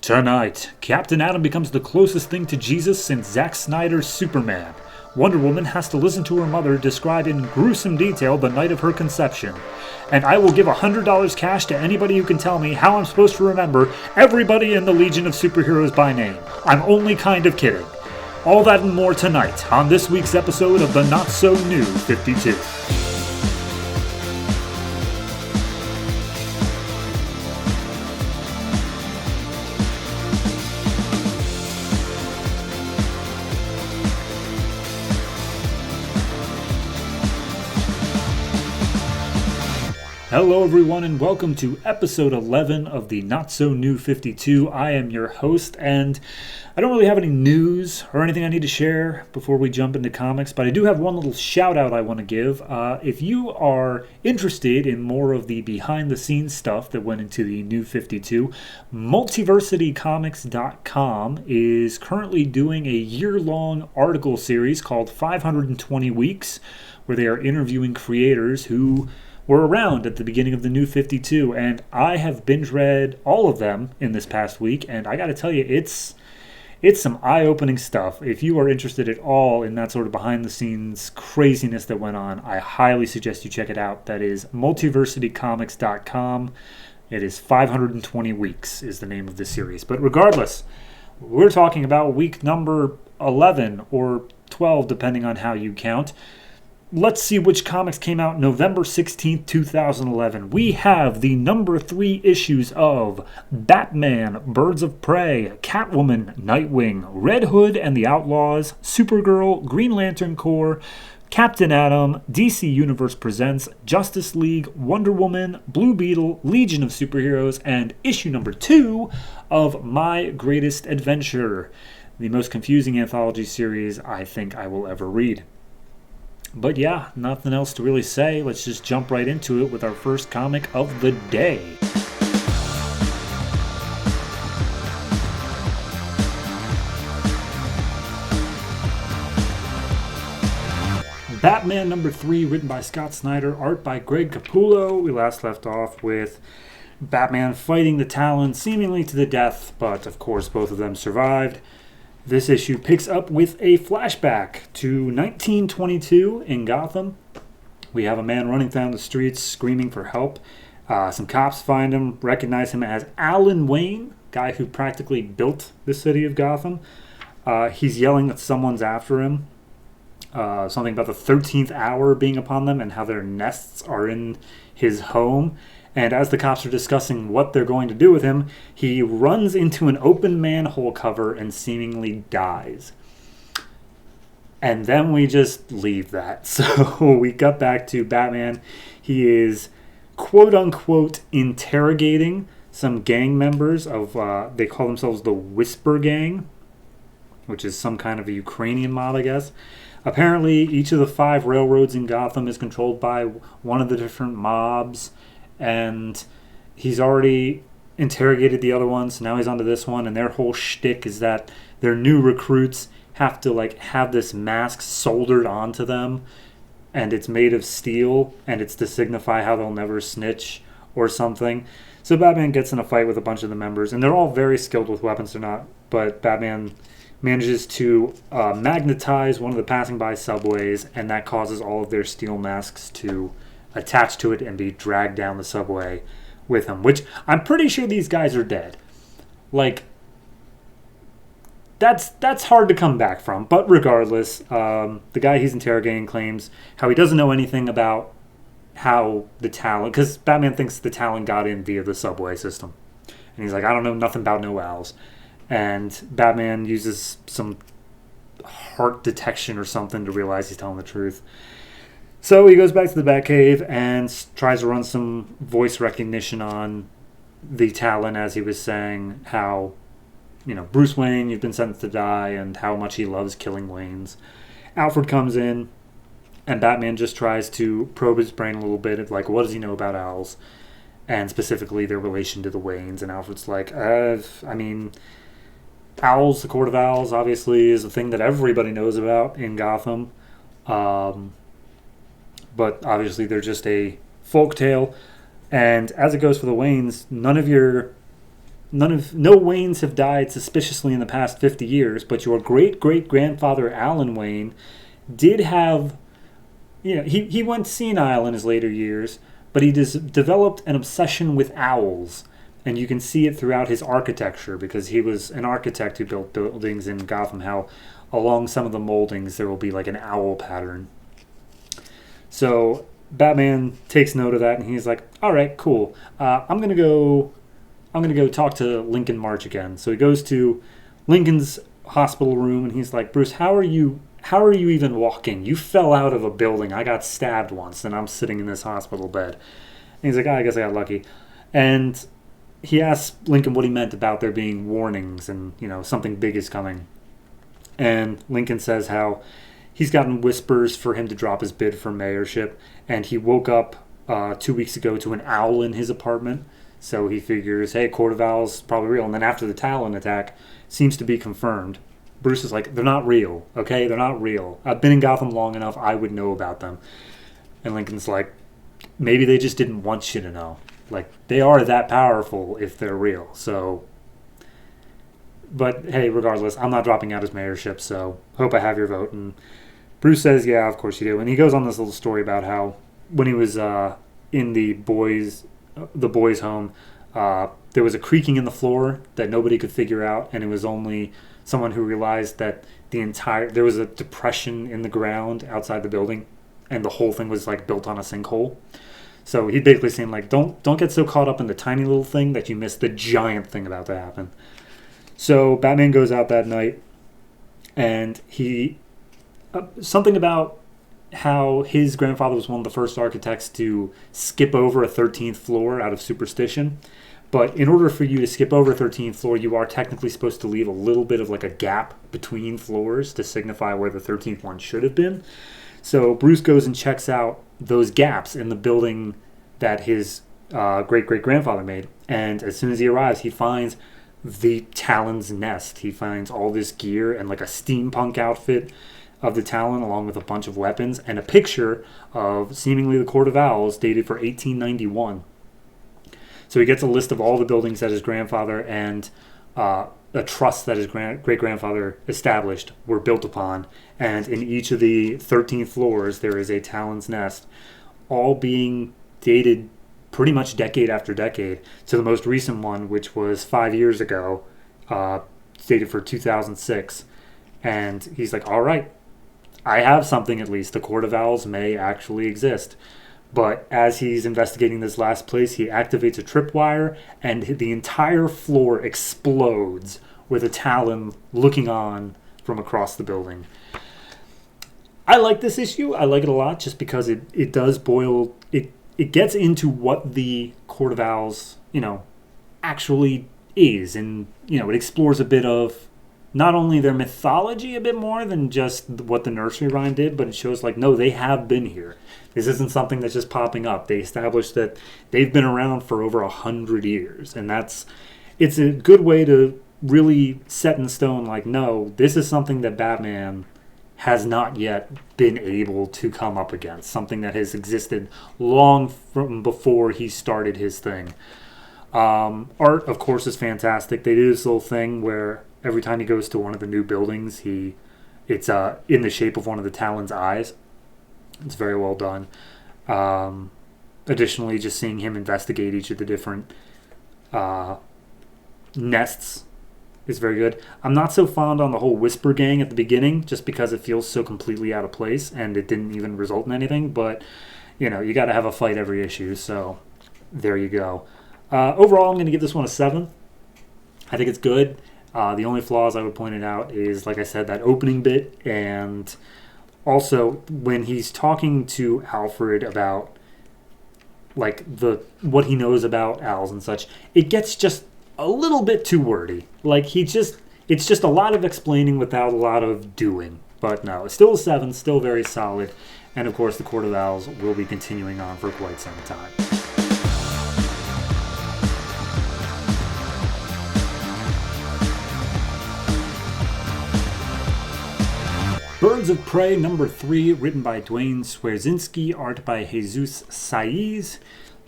Tonight, Captain Atom becomes the closest thing to Jesus since Zack Snyder's Superman. Wonder Woman has to listen to her mother describe in gruesome detail the night of her conception. And I will give $100 cash to anybody who can tell me how I'm supposed to remember everybody in the Legion of Superheroes by name. I'm only kind of kidding. All that and more tonight on this week's episode of the Not So New 52. Hello everyone and welcome to episode 11 of the Not So New 52. I am your host and I don't really have any news or anything I need to share before we jump into comics, but I do have one little shout out I want to give. If you are interested in more of the behind the scenes stuff that went into the New 52, multiversitycomics.com is currently doing a year-long article series called 520 Weeks, where they are interviewing creators who were around at the beginning of the New 52, and I have binge read all of them in this past week, and I gotta tell you, it's some eye-opening stuff. If you are interested at all in that sort of behind-the-scenes craziness that went on, I highly suggest you check it out. That is multiversitycomics.com. It is 520 Weeks is the name of this series. But regardless, we're talking about week number 11 or 12, depending on how you count. Let's see which comics came out November 16th, 2011. We have the number 3 issues of Batman, Birds of Prey, Catwoman, Nightwing, Red Hood and the Outlaws, Supergirl, Green Lantern Corps, Captain Atom, DC Universe Presents, Justice League, Wonder Woman, Blue Beetle, Legion of Superheroes, and issue number 2 of My Greatest Adventure, the most confusing anthology series I think I will ever read. But yeah, nothing else to really say. Let's just jump right into it with our first comic of the day. Batman number 3, written by Scott Snyder, art by Greg Capullo. We last left off with Batman fighting the Talon seemingly to the death, but of course both of them survived. This issue picks up with a flashback to 1922 in Gotham. We have a man running down the streets screaming for help. Some cops find him, recognize him as Alan Wayne, guy who practically built the city of Gotham. He's yelling that someone's after him. Something about the 13th hour being upon them and how their nests are in his home. And as the cops are discussing what they're going to do with him, he runs into an open manhole cover and seemingly dies. And then we just leave that. So we cut back to Batman. He is quote-unquote interrogating some gang members of, they call themselves the Whisper Gang, which is some kind of a Ukrainian mob, I guess. Apparently, each of the 5 railroads in Gotham is controlled by one of the different mobs. And he's already interrogated the other ones, so now he's onto this one, and their whole shtick is that their new recruits have to have this mask soldered onto them, and it's made of steel, and it's to signify how they'll never snitch or something. So Batman gets in a fight with a bunch of the members, and they're all very skilled with weapons or not, but Batman manages to magnetize one of the passing by subways, and that causes all of their steel masks to attach to it and be dragged down the subway with him, which I'm pretty sure these guys are dead. That's hard to come back from. But regardless, the guy he's interrogating claims how he doesn't know anything about how the Talon, because Batman thinks the Talon got in via the subway system. And he's like, I don't know nothing about no owls. And Batman uses some heart detection or something to realize he's telling the truth. So he goes back to the Batcave and tries to run some voice recognition on the Talon as he was saying how, Bruce Wayne, you've been sentenced to die, and how much he loves killing Waynes. Alfred comes in, and Batman just tries to probe his brain a little bit of, what does he know about owls? And specifically their relation to the Waynes. And Alfred's like, owls, the Court of Owls, obviously, is a thing that everybody knows about in Gotham. But obviously they're just a folktale. And as it goes for the Waynes, none of your no Waynes have died suspiciously in the past 50 years, but your great-great-grandfather Alan Wayne did have, he went senile in his later years, but he developed an obsession with owls. And you can see it throughout his architecture, because he was an architect who built buildings in Gotham, how along some of the moldings there will be like an owl pattern. So Batman takes note of that, and he's like, all right, cool. I'm gonna go talk to Lincoln March again. So he goes to Lincoln's hospital room, and he's like, Bruce, how are you even walking? You fell out of a building. I got stabbed once, and I'm sitting in this hospital bed. And he's like, I guess I got lucky. And he asks Lincoln what he meant about there being warnings and, something big is coming. And Lincoln says how he's gotten whispers for him to drop his bid for mayorship, and he woke up 2 weeks ago to an owl in his apartment. So he figures, hey, Court of Owls probably real. And then after the Talon attack, seems to be confirmed. Bruce is like, they're not real, okay? They're not real. I've been in Gotham long enough, I would know about them. And Lincoln's like, maybe they just didn't want you to know. Like, they are that powerful if they're real. So, but hey, regardless, I'm not dropping out his mayorship, so hope I have your vote. And Bruce says, yeah, of course you do. And he goes on this little story about how when he was in the boys' home, there was a creaking in the floor that nobody could figure out, and it was only someone who realized that there was a depression in the ground outside the building, and the whole thing was like built on a sinkhole. So he's basically saying, like, don't get so caught up in the tiny little thing that you miss the giant thing about to happen. So Batman goes out that night, and he something about how his grandfather was one of the first architects to skip over a 13th floor out of superstition. But in order for you to skip over a 13th floor, you are technically supposed to leave a little bit of like a gap between floors to signify where the 13th one should have been. So Bruce goes and checks out those gaps in the building that his great-great-grandfather made. And as soon as he arrives, he finds the Talon's nest. He finds all this gear and like a steampunk outfit of the Talon, along with a bunch of weapons and a picture of seemingly the Court of Owls dated for 1891. So he gets a list of all the buildings that his grandfather and a trust that his great-grandfather established were built upon. And in each of the 13 floors, there is a Talon's nest, all being dated pretty much decade after decade to the most recent one, which was 5 years ago, dated for 2006. And he's like, all right, I have something at least. The Court of Owls may actually exist. But as he's investigating this last place, he activates a tripwire, and the entire floor explodes with a Talon looking on from across the building. I like this issue. I like it a lot just because it does boil... It gets into what the Court of Owls, actually is. And, it explores a bit of not only their mythology a bit more than just what the nursery rhyme did, but it shows like, no, they have been here. This isn't something that's just popping up. They established that they've been around for over 100 years. And it's a good way to really set in stone, like, no, this is something that Batman has not yet been able to come up against. Something that has existed long from before he started his thing. Art, of course, is fantastic. They do this little thing where every time he goes to one of the new buildings, it's in the shape of one of the Talon's eyes. It's very well done. Additionally, just seeing him investigate each of the different nests is very good. I'm not so fond on the whole Whisper Gang at the beginning, just because it feels so completely out of place, and it didn't even result in anything. But, you got to have a fight every issue, so there you go. Overall, I'm going to give this one a 7. I think it's good. The only flaws I would point it out is, like I said, that opening bit, and also when he's talking to Alfred about like what he knows about owls and such, it gets just a little bit too wordy. Like it's just a lot of explaining without a lot of doing. But no, it's still a 7, still very solid, and of course the Court of Owls will be continuing on for quite some time. Birds of Prey number 3, written by Duane Swierczynski, art by Jesus Saiz.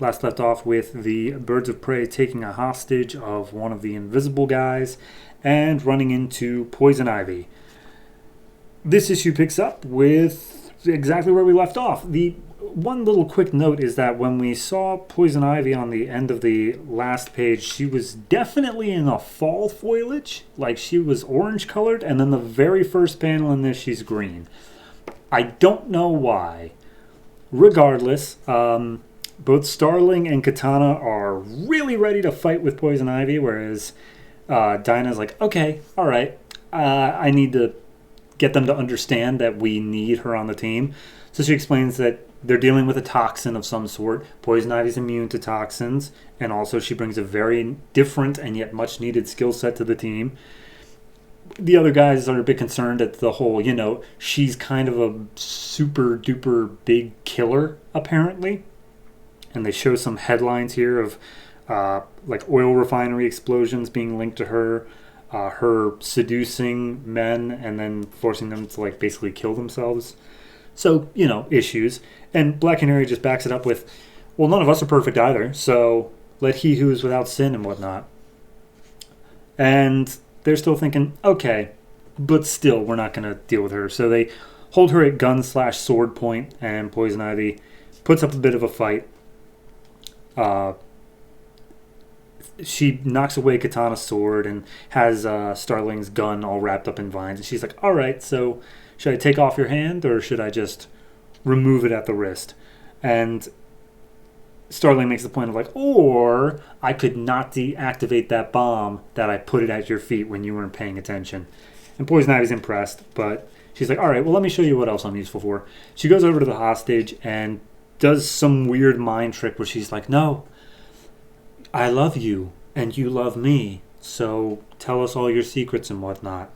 last left off with the Birds of Prey taking a hostage of one of the invisible guys and running into Poison Ivy. This issue picks up with exactly where we left off. The one little quick note is that when we saw Poison Ivy on the end of the last page, she was definitely in a fall foliage, like she was orange colored, and then the very first panel in this, she's green. I don't know why. Regardless, both Starling and Katana are really ready to fight with Poison Ivy, whereas Dinah's like, okay, all right, I need to get them to understand that we need her on the team. So she explains that they're dealing with a toxin of some sort. Poison Ivy's immune to toxins, and also she brings a very different and yet much needed skill set to the team. The other guys are a bit concerned at the whole, she's kind of a super duper big killer, apparently. And they show some headlines here of like oil refinery explosions being linked to her, her seducing men and then forcing them to like basically kill themselves. So, issues. And Black Canary just backs it up with, well, none of us are perfect either, so let he who is without sin and whatnot. And they're still thinking, okay, but still, we're not going to deal with her. So they hold her at gun/sword point, and Poison Ivy puts up a bit of a fight. She knocks away Katana's sword and has Starling's gun all wrapped up in vines. And she's like, all right, so should I take off your hand or should I just remove it at the wrist? And Starling makes the point of like, or I could not deactivate that bomb that I put it at your feet when you weren't paying attention. And Poison Ivy's impressed, but she's like, all right, well, let me show you what else I'm useful for. She goes over to the hostage and does some weird mind trick where she's like, no, I love you and you love me, so tell us all your secrets and whatnot.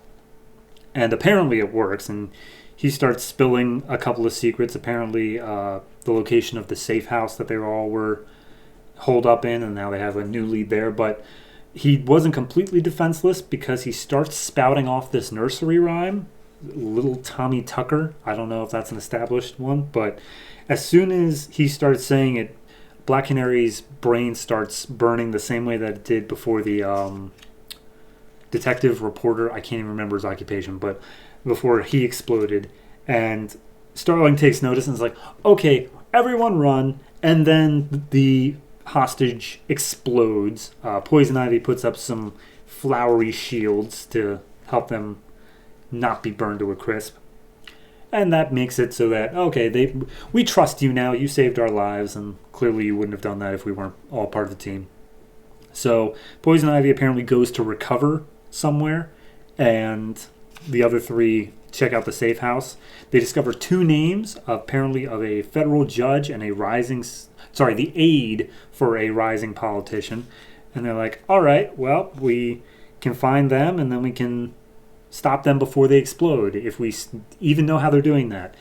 And apparently it works, and he starts spilling a couple of secrets. Apparently the location of the safe house that they all were holed up in, and now they have a new lead there. But he wasn't completely defenseless because he starts spouting off this nursery rhyme, Little Tommy Tucker. I don't know if that's an established one, but as soon as he starts saying it, Black Canary's brain starts burning the same way that it did before the detective reporter, I can't even remember his occupation, but before he exploded. And Starling takes notice and is like, okay, everyone run. And then the hostage explodes. Poison Ivy puts up some flowery shields to help them not be burned to a crisp. And that makes it so that, okay, we trust you now. You saved our lives, and clearly you wouldn't have done that if we weren't all part of the team. So Poison Ivy apparently goes to recover somewhere, and the other three check out the safe house. They discover two names, apparently of a federal judge and the aide for a rising politician. And they're like, all right, well, we can find them, and then we can stop them before they explode, if we even know how they're doing that.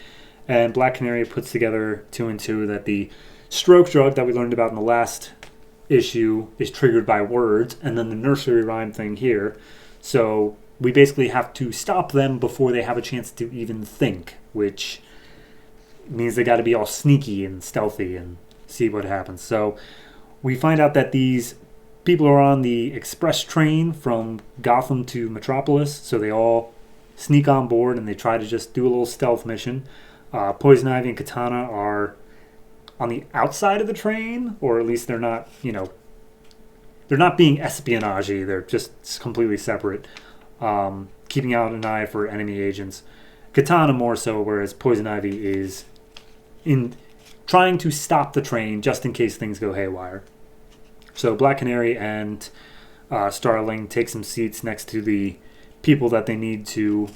And Black Canary puts together 2 and 2 that the stroke drug that we learned about in the last issue is triggered by words, and then the nursery rhyme thing here. So we basically have to stop them before they have a chance to even think, which means they got to be all sneaky and stealthy and see what happens. So we find out that these people are on the express train from Gotham to Metropolis, so they all sneak on board and they try to just do a little stealth mission. Poison Ivy and Katana are on the outside of the train, or at least they're not, they're not being espionage-y. They're just completely separate, keeping out an eye for enemy agents. Katana more so, whereas Poison Ivy is in trying to stop the train just in case things go haywire. So Black Canary and Starling take some seats next to the people that they need to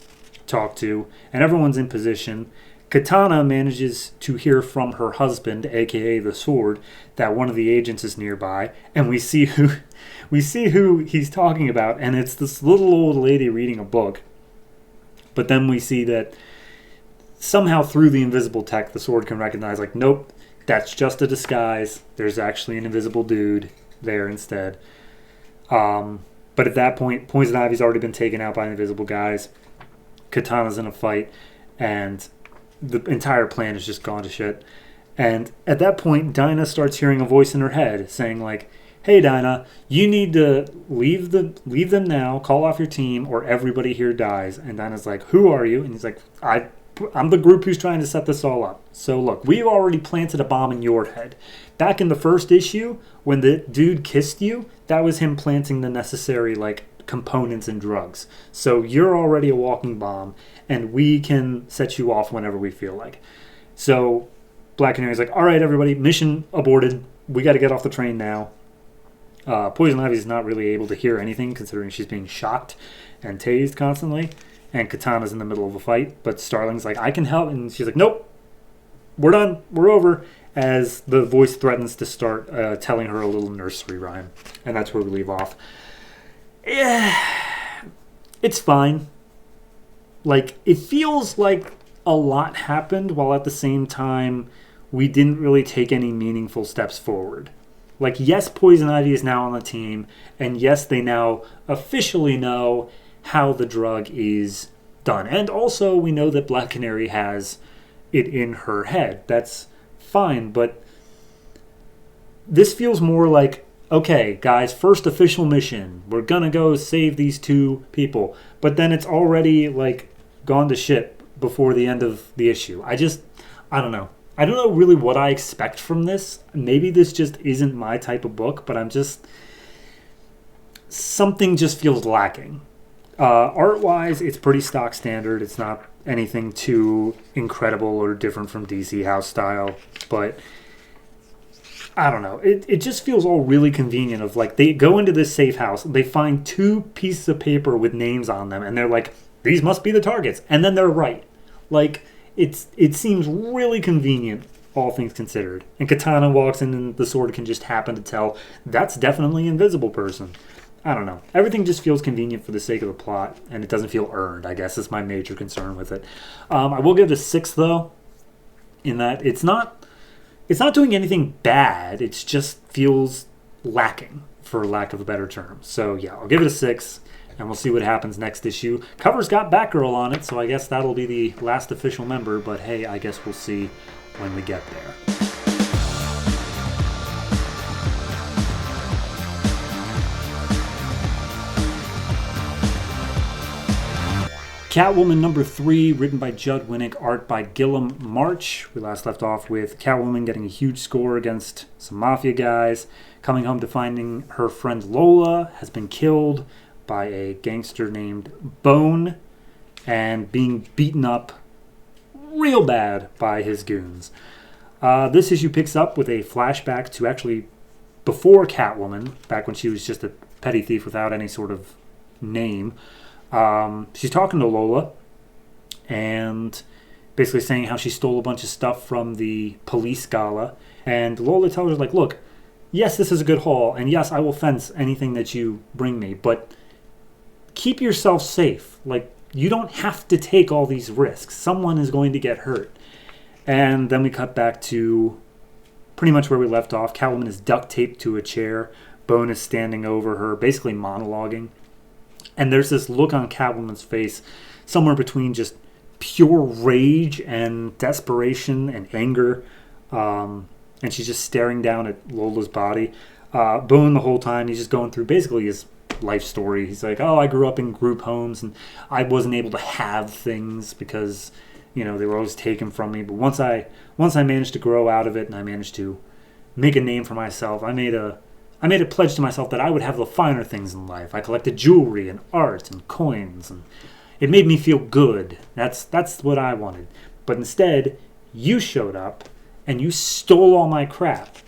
talk to, and everyone's in position. Katana manages to hear from her husband, aka the Sword, that one of the agents is nearby, and we see who he's talking about, and it's this little old lady reading a book. But then we see that somehow through the invisible tech, the Sword can recognize, like, nope, that's just a disguise. There's actually an invisible dude there instead. But at that point, Poison Ivy's already been taken out by the invisible guys. Katana's in a fight, and the entire plan has just gone to shit. And at that point, Dinah starts hearing a voice in her head saying, like, hey, Dinah, you need to leave them now, call off your team, or everybody here dies. And Dinah's like, who are you? And he's like, I'm the group who's trying to set this all up. So look, we've already planted a bomb in your head. Back in the first issue, when the dude kissed you, that was him planting the necessary, like, components and drugs. So you're already a walking bomb, and we can set you off whenever we feel like. So Black Canary's like, all right, everybody, mission aborted. We got to get off the train now. Poison Ivy's not really able to hear anything, considering she's being shocked and tased constantly. And Katana's in the middle of a fight, but Starling's like, I can help. And she's like, nope, we're done. We're over. As the voice threatens to start telling her a little nursery rhyme. And that's where we leave off. Yeah, it's fine. Like, it feels like a lot happened, while at the same time, we didn't really take any meaningful steps forward. Like, yes, Poison Ivy is now on the team, and yes, they now officially know how the drug is done. And also, we know that Black Canary has it in her head. That's fine, but this feels more like, okay, guys, first official mission. We're gonna go save these two people. But then it's already, like, gone to shit before the end of the issue. I don't know. I don't know really what I expect from this. Maybe this just isn't my type of book, but something just feels lacking. Art-wise, it's pretty stock standard. It's not anything too incredible or different from DC House style, but I don't know. It just feels all really convenient of, like, they go into this safe house, they find two pieces of paper with names on them, and they're like, these must be the targets. And then they're right. Like, it seems really convenient, all things considered. And Katana walks in and the sword can just happen to tell, that's definitely Invisible Person. I don't know. Everything just feels convenient for the sake of the plot, and it doesn't feel earned, I guess, is my major concern with it. I will give it a 6, though, in that it's not doing anything bad. It just feels lacking, for lack of a better term. So, yeah, I'll give it a 6, and we'll see what happens next issue. Cover's got Batgirl on it, so I guess that'll be the last official member, but hey, I guess we'll see when we get there. Catwoman number 3, written by Judd, Winick, art by Guillem, March. We last left off with Catwoman getting a huge score against some mafia guys, coming home to finding her friend Lola has been killed by a gangster named Bone, and being beaten up real bad by his goons. This issue picks up with a flashback to actually before Catwoman, back when she was just a petty thief without any sort of name. She's talking to Lola and basically saying how she stole a bunch of stuff from the police gala. And Lola tells her, like, look, yes, this is a good haul, and yes, I will fence anything that you bring me, but keep yourself safe. Like, you don't have to take all these risks. Someone is going to get hurt. And then we cut back to pretty much where we left off. Catwoman is duct taped to a chair. Bone is standing over her, basically monologuing. And there's this look on Catwoman's face, somewhere between just pure rage and desperation and anger. And she's just staring down at Lola's body. Bone, the whole time, he's just going through basically his life story. He's like, oh, I grew up in group homes, and I wasn't able to have things because, you know, they were always taken from me. But once I managed to grow out of it, and I managed to make a name for myself, I made a pledge to myself that I would have the finer things in life. I collected jewelry and art and coins, and it made me feel good. That's what I wanted. But instead, you showed up and you stole all my crap.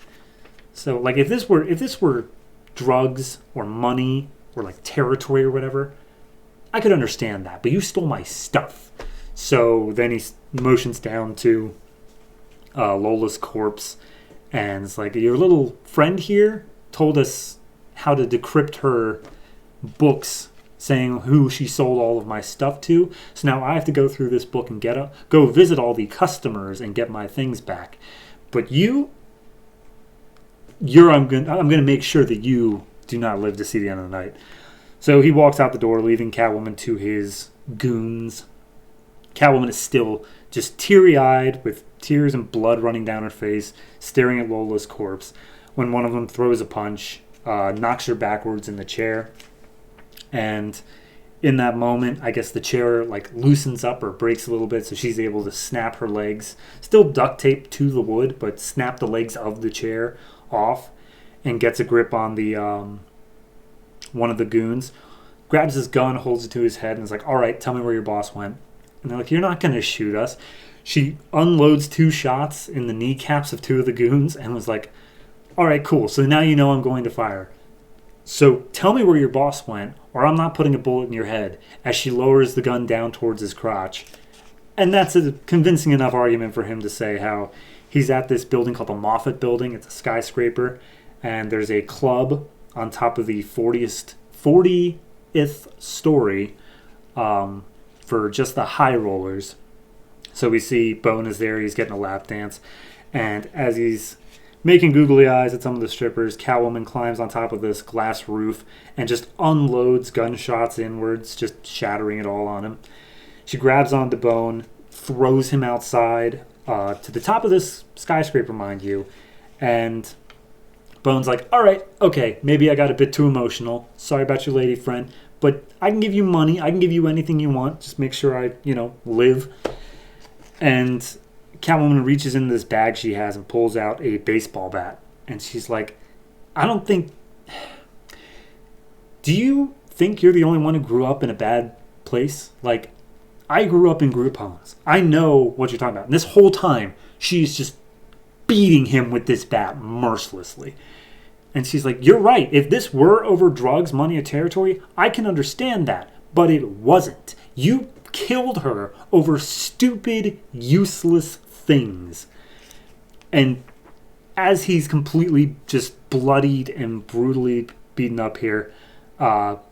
So, like, if this were drugs or money or like territory or whatever, I could understand that. But you stole my stuff. So then he motions down to Lola's corpse, and it's like, your little friend here told us how to decrypt her books saying who she sold all of my stuff to. So now I have to go through this book and go visit all the customers and get my things back. But I'm going to make sure that you do not live to see the end of the night. So he walks out the door, leaving Catwoman to his goons. Catwoman is still just teary-eyed with tears and blood running down her face, staring at Lola's corpse, when one of them throws a punch, knocks her backwards in the chair. And in that moment, I guess the chair like loosens up or breaks a little bit, so she's able to snap her legs, still duct taped to the wood, but snap the legs of the chair off, and gets a grip on the one of the goons, grabs his gun, holds it to his head, and is like, all right, tell me where your boss went. And they're like, you're not going to shoot us. She unloads 2 shots in the kneecaps of 2 of the goons and was like, all right, cool, so now you know I'm going to fire. So tell me where your boss went, or I'm not putting a bullet in your head, as she lowers the gun down towards his crotch. And that's a convincing enough argument for him to say how he's at this building called the Moffat Building. It's a skyscraper, and there's a club on top of the 40th story for just the high rollers. So we see Bone is there, he's getting a lap dance, and as he's making googly eyes at some of the strippers, Catwoman climbs on top of this glass roof and just unloads gunshots inwards, just shattering it all on him. She grabs onto Bone, throws him outside to the top of this skyscraper, mind you, and Bone's like, all right, okay, maybe I got a bit too emotional. Sorry about your lady friend, but I can give you money. I can give you anything you want. Just make sure I, live. And Catwoman reaches into this bag she has and pulls out a baseball bat. And she's like, do you think you're the only one who grew up in a bad place? Like, I grew up in group homes. I know what you're talking about. And this whole time, she's just beating him with this bat mercilessly. And she's like, you're right. If this were over drugs, money, or territory, I can understand that. But it wasn't. You killed her over stupid, useless things. And as he's completely just bloodied and brutally beaten up here,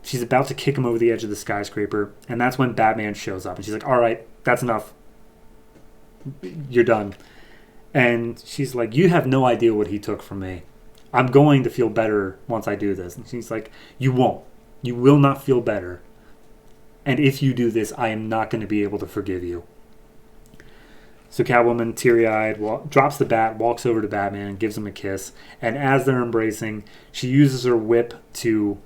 she's about to kick him over the edge of the skyscraper. And that's when Batman shows up. And she's like, all right, that's enough. You're done. And she's like, you have no idea what he took from me. I'm going to feel better once I do this. And she's like, you won't. You will not feel better. And if you do this, I am not going to be able to forgive you. So Catwoman, teary-eyed, drops the bat, walks over to Batman, and gives him a kiss. And as they're embracing, she uses her whip to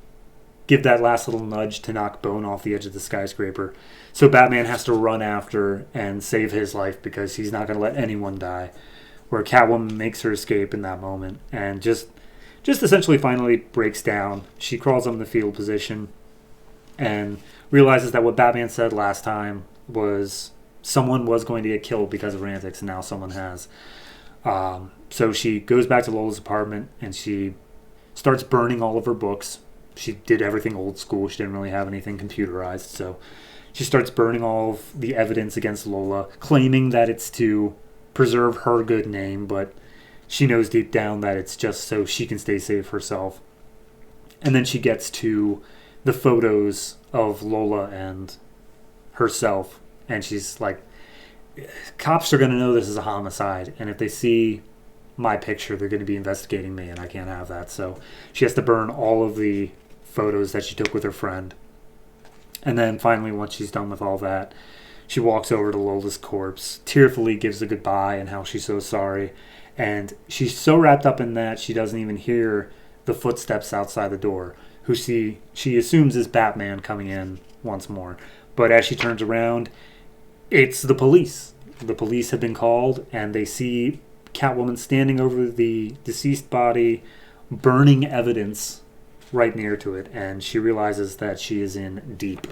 give that last little nudge to knock Bone off the edge of the skyscraper. So Batman has to run after and save his life because he's not going to let anyone die. Where Catwoman makes her escape in that moment and just essentially finally breaks down. She crawls up in the fetal position and realizes that what Batman said last time was someone was going to get killed because of her antics, and now someone has. So she goes back to Lola's apartment and she starts burning all of her books. She did everything old school. She didn't really have anything computerized, so she starts burning all of the evidence against Lola, claiming that it's to preserve her good name, but she knows deep down that it's just so she can stay safe herself. And then she gets to the photos of Lola and herself, and she's like, cops are going to know this is a homicide, and if they see my picture, they're going to be investigating me, and I can't have that. So she has to burn all of the photos that she took with her friend. And then finally, once she's done with all that, she walks over to Lola's corpse, tearfully gives a goodbye and how she's so sorry. And she's so wrapped up in that she doesn't even hear the footsteps outside the door, who she assumes is Batman coming in once more. But as she turns around, it's the police. The police have been called, and they see Catwoman standing over the deceased body, burning evidence right near to it, and she realizes that she is in deep.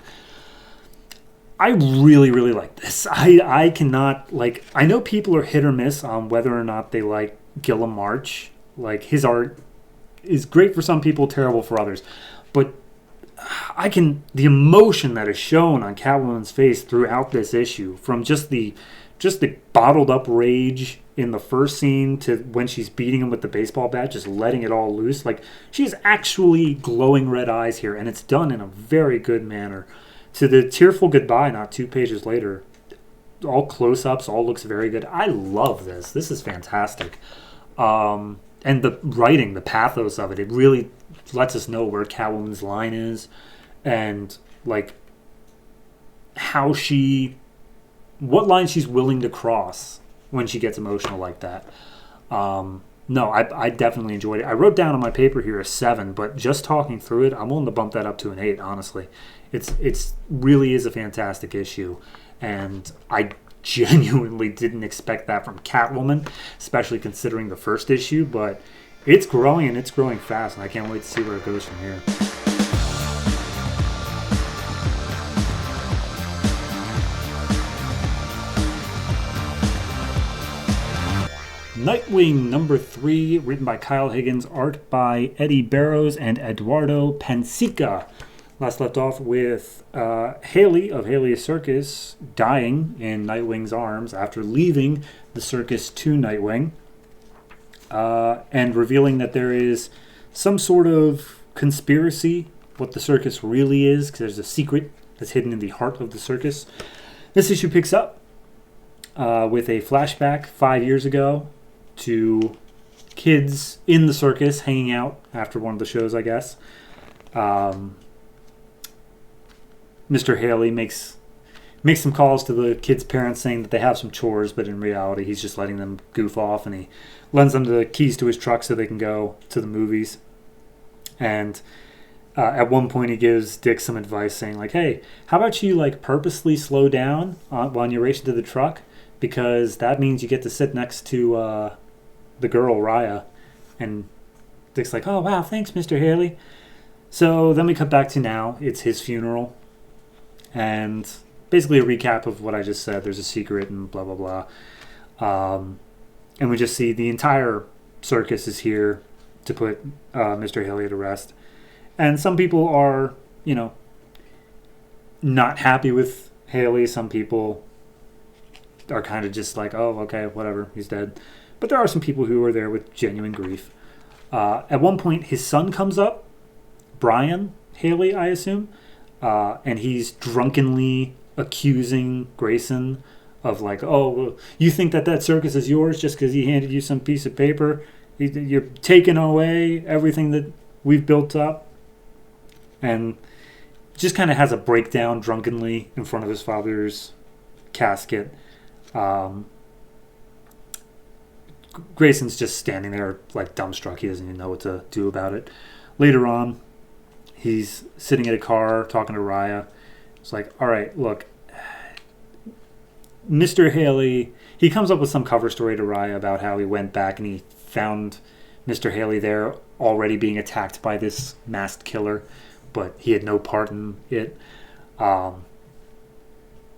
I really, really like this. I cannot, I know people are hit or miss on whether or not they like Guillem March. Like, his art is great for some people, terrible for others. But the emotion that is shown on Catwoman's face throughout this issue, from just the bottled up rage in the first scene to when she's beating him with the baseball bat, just letting it all loose. Like, she has actually glowing red eyes here, and it's done in a very good manner. To the tearful goodbye, not 2 pages later, all close-ups, all looks very good. I love this. This is fantastic. And the writing, the pathos of it, it really lets us know where Catwoman's line is and, how she what line she's willing to cross when she gets emotional like that. No, I definitely enjoyed it. I wrote down on my paper here a 7, but just talking through it, I'm willing to bump that up to an 8, honestly. It's really is a fantastic issue, and I genuinely didn't expect that from Catwoman, especially considering the first issue, but it's growing, and it's growing fast, and I can't wait to see where it goes from here. Nightwing number 3, written by Kyle Higgins, art by Eddy Barrows and Eduardo Pansica. Last left off with Haley of Haley's Circus dying in Nightwing's arms after leaving the circus to Nightwing, and revealing that there is some sort of conspiracy, what the circus really is, because there's a secret that's hidden in the heart of the circus. This issue picks up with a flashback 5 years ago to kids in the circus hanging out after one of the shows, I guess. Mr. Haley makes some calls to the kids' parents saying that they have some chores, but in reality he's just letting them goof off, and he lends them the keys to his truck so they can go to the movies. And at one point he gives Dick some advice saying like, hey, how about you like purposely slow down when you race into the truck, because that means you get to sit next to the girl, Raya. And Dick's like, oh, wow, thanks, Mr. Haley. So then we cut back to now. It's his funeral. And basically a recap of what I just said. There's a secret and blah, blah, blah. And we just see the entire circus is here to put Mr. Haley to rest. And some people are, not happy with Haley. Some people are kind of just like, oh, okay, whatever, he's dead. But there are some people who are there with genuine grief. At one point, his son comes up, Brian Haley, I assume, and he's drunkenly accusing Grayson of like, oh, well, you think that circus is yours just because he handed you some piece of paper? You're taking away everything that we've built up. And just kind of has a breakdown drunkenly in front of his father's casket. Grayson's just standing there like dumbstruck. He doesn't even know what to do about it. Later on, he's sitting in a car talking to Raya. It's like, all right, look, Mr. Haley, he comes up with some cover story to Raya about how he went back and he found Mr. Haley there already being attacked by this masked killer, but he had no part in it. But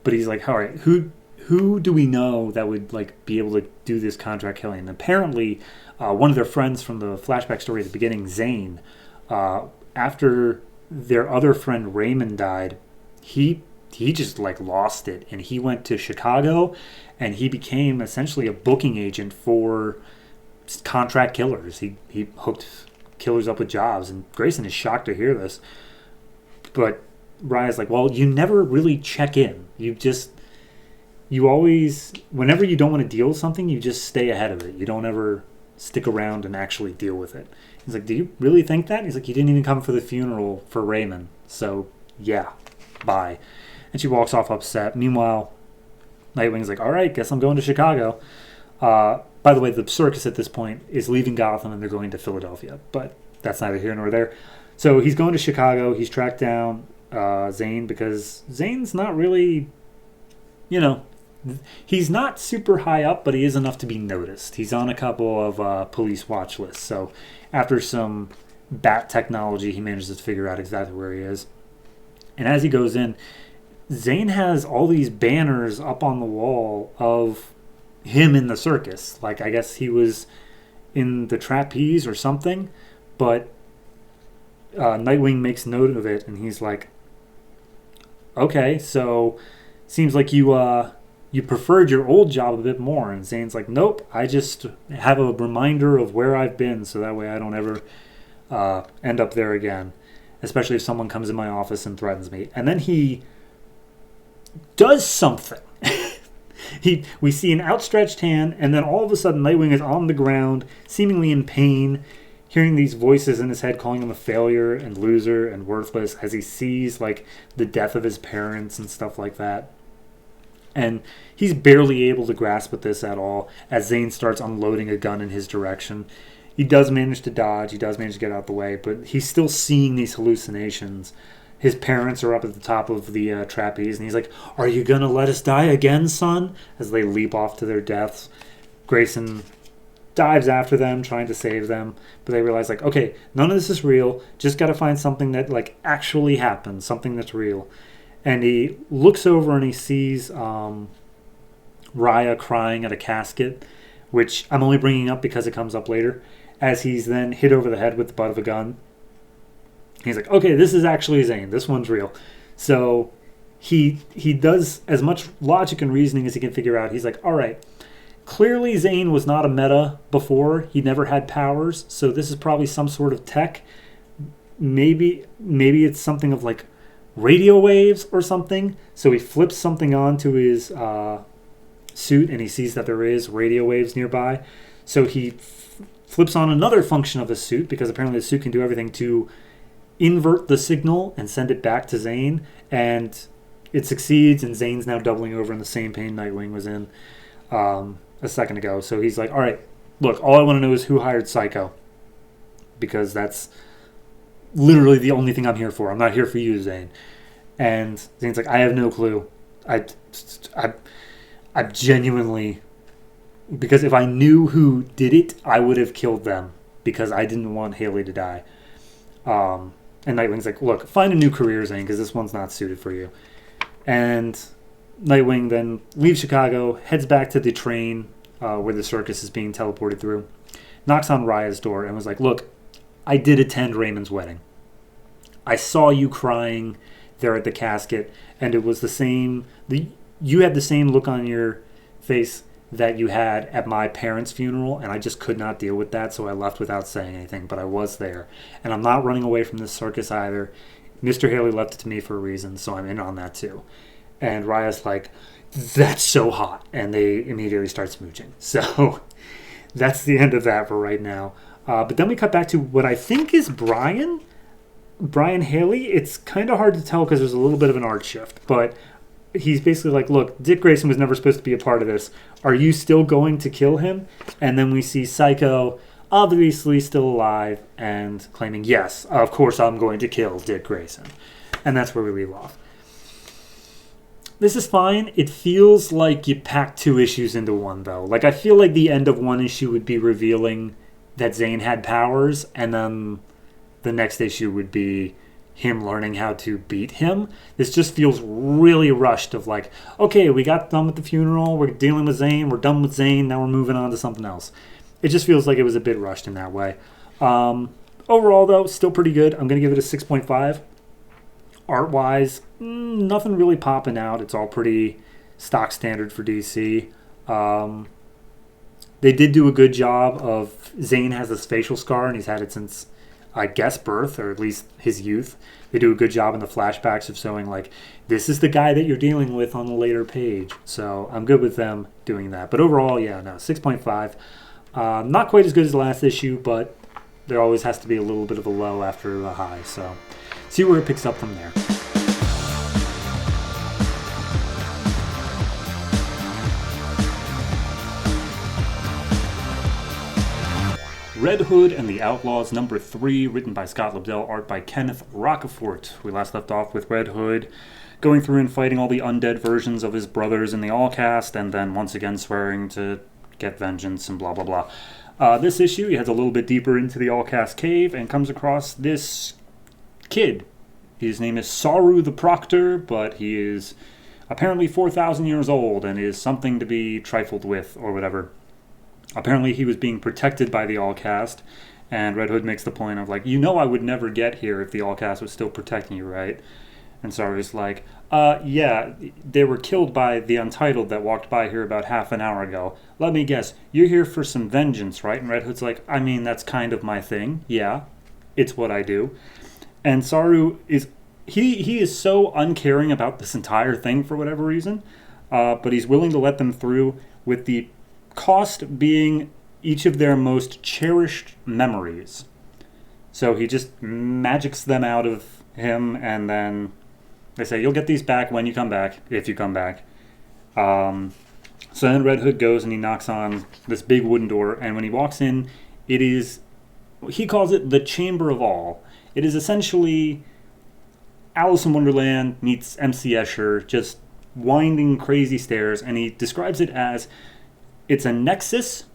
he's like, all right, who do we know that would like be able to do this contract killing? And apparently, one of their friends from the flashback story at the beginning, Zane, after their other friend Raymond died, he just like lost it, and he went to Chicago, and he became essentially a booking agent for contract killers. He hooked killers up with jobs, and Grayson is shocked to hear this. But Raya's like, well, you never really check in. You always, whenever you don't want to deal with something, you just stay ahead of it. You don't ever stick around and actually deal with it. He's like, do you really think that? He's like, you didn't even come for the funeral for Raymond. So, yeah, bye. And she walks off upset. Meanwhile, Nightwing's like, all right, guess I'm going to Chicago. By the way, the circus at this point is leaving Gotham and they're going to Philadelphia. But that's neither here nor there. So he's going to Chicago. He's tracked down Zane because Zane's not really, he's not super high up, but he is enough to be noticed. He's on a couple of police watch lists. So after some bat technology, he manages to figure out exactly where he is. And as he goes in, Zane has all these banners up on the wall of him in the circus. Like, I guess he was in the trapeze or something. But Nightwing makes note of it, and he's like, okay, so seems like you preferred your old job a bit more. And Zane's like, nope, I just have a reminder of where I've been so that way I don't ever end up there again, especially if someone comes in my office and threatens me. And then he does something. We see an outstretched hand, and then all of a sudden Nightwing is on the ground, seemingly in pain, hearing these voices in his head calling him a failure and loser and worthless as he sees like the death of his parents and stuff like that. And he's barely able to grasp at this at all as Zane starts unloading a gun in his direction. He does manage to dodge. He does manage to get out the way, but he's still seeing these hallucinations. His parents are up at the top of the trapeze, and he's like, "Are you going to let us die again, son?" As they leap off to their deaths. Grayson dives after them, trying to save them, but they realize, like, okay, none of this is real. Just got to find something that, like, actually happened, something that's real. And he looks over and he sees Raya crying at a casket, which I'm only bringing up because it comes up later, as he's then hit over the head with the butt of a gun. He's like, okay, this is actually Zane. This one's real. So he does as much logic and reasoning as he can figure out. He's like, all right, clearly Zane was not a meta before. He never had powers, so this is probably some sort of tech. Maybe it's something of like radio waves or something. So he flips something onto his suit, and he sees that there is radio waves nearby. So he flips on another function of the suit, because apparently the suit can do everything to invert the signal and send it back to Zane, and it succeeds, and Zane's now doubling over in the same pain Nightwing was in a second ago. So he's like, all right, look, all I want to know is who hired Psycho, because that's literally the only thing I'm here for. I'm not here for you, Zane. And Zane's like, I have no clue. I genuinely, because if I knew who did it, I would have killed them, because I didn't want Haley to die. And Nightwing's like, look, find a new career, Zane, because this one's not suited for you. And Nightwing then leaves Chicago, heads back to the train where the circus is being teleported through, knocks on Raya's door, and was like, look, I did attend Raymond's wedding. I saw you crying there at the casket, and it was the same. You had the same look on your face that you had at my parents' funeral, and I just could not deal with that, so I left without saying anything, but I was there. And I'm not running away from this circus either. Mr. Haley left it to me for a reason, so I'm in on that too. And Raya's like, that's so hot, and they immediately start smooching. So that's the end of that for right now. But then we cut back to what I think is Brian Haley. It's kind of hard to tell because there's a little bit of an art shift, but he's basically like, look, Dick Grayson was never supposed to be a part of this. Are you still going to kill him? And then we see Psycho, obviously still alive, and claiming, yes, of course I'm going to kill Dick Grayson. And that's where we leave off. This is fine. It feels like you packed two issues into one, though. Like, I feel like the end of one issue would be revealing that Zane had powers, and then the next issue would be him learning how to beat him. This just feels really rushed of like, okay, we got done with the funeral, we're dealing with Zane, we're done with Zane, now we're moving on to something else. It just feels like it was a bit rushed in that way. Overall, though, still pretty good. I'm going to give it a 6.5. Art-wise, nothing really popping out. It's all pretty stock standard for DC. They did do a good job of, Zane has this facial scar, and he's had it since, I guess, birth, or at least his youth. They do a good job in the flashbacks of showing, like, this is the guy that you're dealing with on the later page. So I'm good with them doing that. But overall, yeah, no, 6.5. Not quite as good as the last issue, but there always has to be a little bit of a low after a high. So see where it picks up from there. Red Hood and the Outlaws, number 3, written by Scott Lobdell, art by Kenneth. Rocafort. We last left off with Red Hood going through and fighting all the undead versions of his brothers in the All-Cast, and then once again swearing to get vengeance and blah, blah, blah. This issue, he heads a little bit deeper into the All-Cast cave and comes across this kid. His name is Saru the Proctor, but he is apparently 4,000 years old and is something to be trifled with or whatever. Apparently he was being protected by the All-Cast, and Red Hood makes the point of like, you know I would never get here if the All-Cast was still protecting you, right? And Saru's like, yeah, they were killed by the Untitled that walked by here about half an hour ago. Let me guess, you're here for some vengeance, right? And Red Hood's like, I mean, that's kind of my thing. Yeah, it's what I do. And Saru is, he is so uncaring about this entire thing for whatever reason, but he's willing to let them through with the cost being each of their most cherished memories. So he just magics them out of him, and then they say, you'll get these back when you come back, if you come back. So then Red Hood goes and he knocks on this big wooden door, and when he walks in, it is, he calls it the Chamber of All. It is essentially Alice in Wonderland meets MC Escher, just winding crazy stairs, and he describes it as, it's a nexus,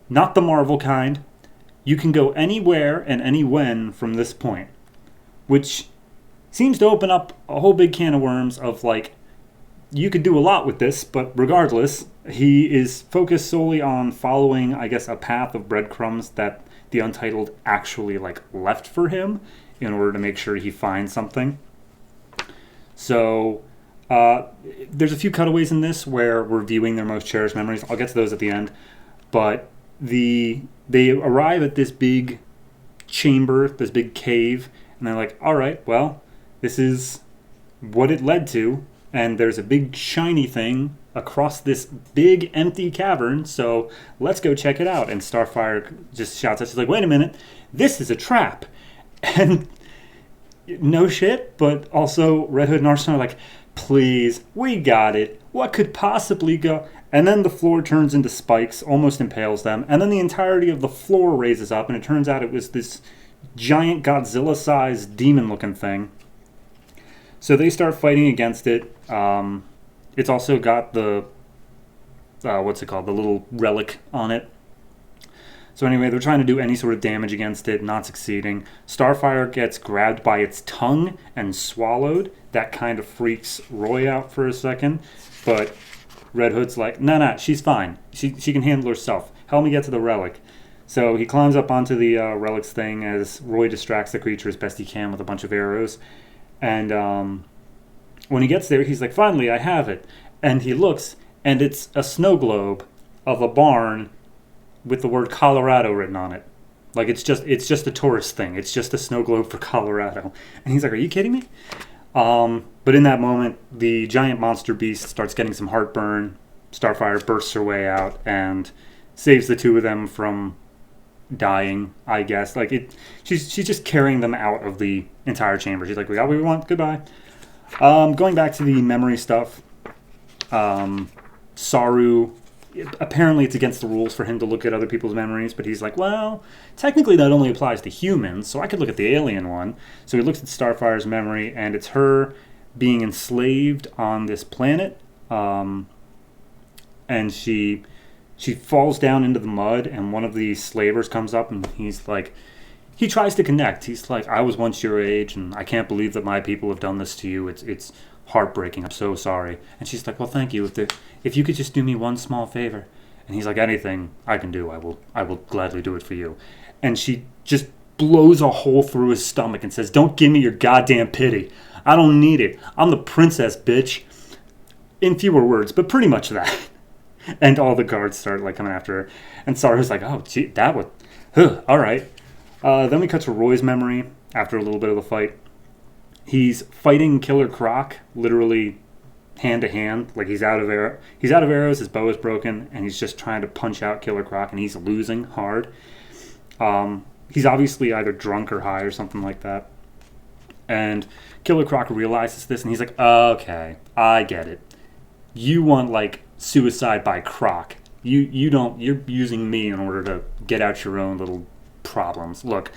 not the Marvel kind. You can go anywhere and any when from this point, which seems to open up a whole big can of worms of like, you could do a lot with this, but regardless, he is focused solely on following, I guess, a path of breadcrumbs that the Untitled actually like left for him in order to make sure he finds something. So there's a few cutaways in this where we're viewing their most cherished memories. I'll get to those at the end, but they arrive at this big chamber, this big cave, and they're like, all right, well, this is what it led to. And there's a big shiny thing across this big empty cavern, so let's go check it out. And Starfire just shouts at us, she's like, wait a minute, this is a trap. And no shit, but also Red Hood and Arslan are like, please, we got it. What could possibly go? And then the floor turns into spikes, almost impales them, and then the entirety of the floor raises up, and it turns out it was this giant Godzilla-sized demon-looking thing. So they start fighting against it. It's also got the, the little relic on it. So anyway, they're trying to do any sort of damage against it, not succeeding. Starfire gets grabbed by its tongue and swallowed. That kind of freaks Roy out for a second. But Red Hood's like, nah, she's fine. She can handle herself. Help me get to the relic. So he climbs up onto the relics thing as Roy distracts the creature as best he can with a bunch of arrows. And when he gets there, he's like, finally, I have it. And he looks, and it's a snow globe of a barn with the word Colorado written on it. Like, it's just a tourist thing. It's just a snow globe for Colorado. And he's like, are you kidding me? But in that moment, the giant monster beast starts getting some heartburn. Starfire bursts her way out and saves the two of them from dying, I guess. Like, she's just carrying them out of the entire chamber. She's like, we got what we want, goodbye. Going back to the memory stuff, Saru, apparently it's against the rules for him to look at other people's memories, but he's like, well, technically that only applies to humans, so I could look at the alien one. So he looks at Starfire's memory, and it's her being enslaved on this planet, and she falls down into the mud, and one of the slavers comes up, and he's like, he tries to connect. He's like, I was once your age, and I can't believe that my people have done this to you. It's heartbreaking. I'm so sorry. And she's like, well, thank you. If you could just do me one small favor. And he's like, anything I can do, I will gladly do it for you. And she just blows a hole through his stomach and says, don't give me your goddamn pity. I don't need it. I'm the princess, bitch. In fewer words, but pretty much that. And all the guards start like coming after her. And Saru's like, oh, gee, that would, all right. Then we cut to Roy's memory after a little bit of the fight. He's fighting Killer Croc, literally hand to hand. Like, he's out of arrows, his bow is broken, and he's just trying to punch out Killer Croc, and he's losing hard. He's obviously either drunk or high or something like that. And Killer Croc realizes this, and he's like, okay, I get it. You want, like, suicide by Croc. You don't, you're using me in order to get out your own little problems. Look,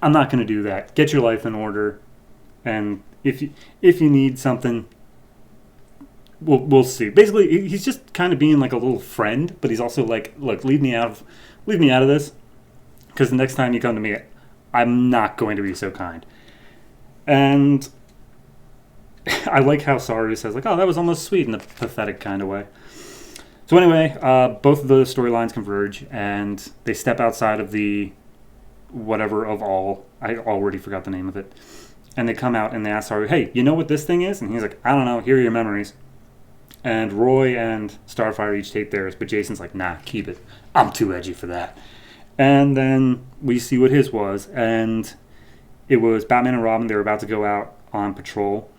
I'm not going to do that. Get your life in order, and if you need something, we'll see. Basically, he's just kind of being like a little friend, but he's also like, look, leave me out of this, because the next time you come to me, I'm not going to be so kind. And I like how Saru says, like, oh, that was almost sweet in a pathetic kind of way. So anyway, both of the storylines converge, and they step outside of the whatever of all. I already forgot the name of it. And they come out and they ask Saru, hey, you know what this thing is? And he's like, I don't know, here are your memories. And Roy and Starfire each take theirs, but Jason's like, nah, keep it. I'm too edgy for that. And then we see what his was, and it was Batman and Robin. They were about to go out on patrol.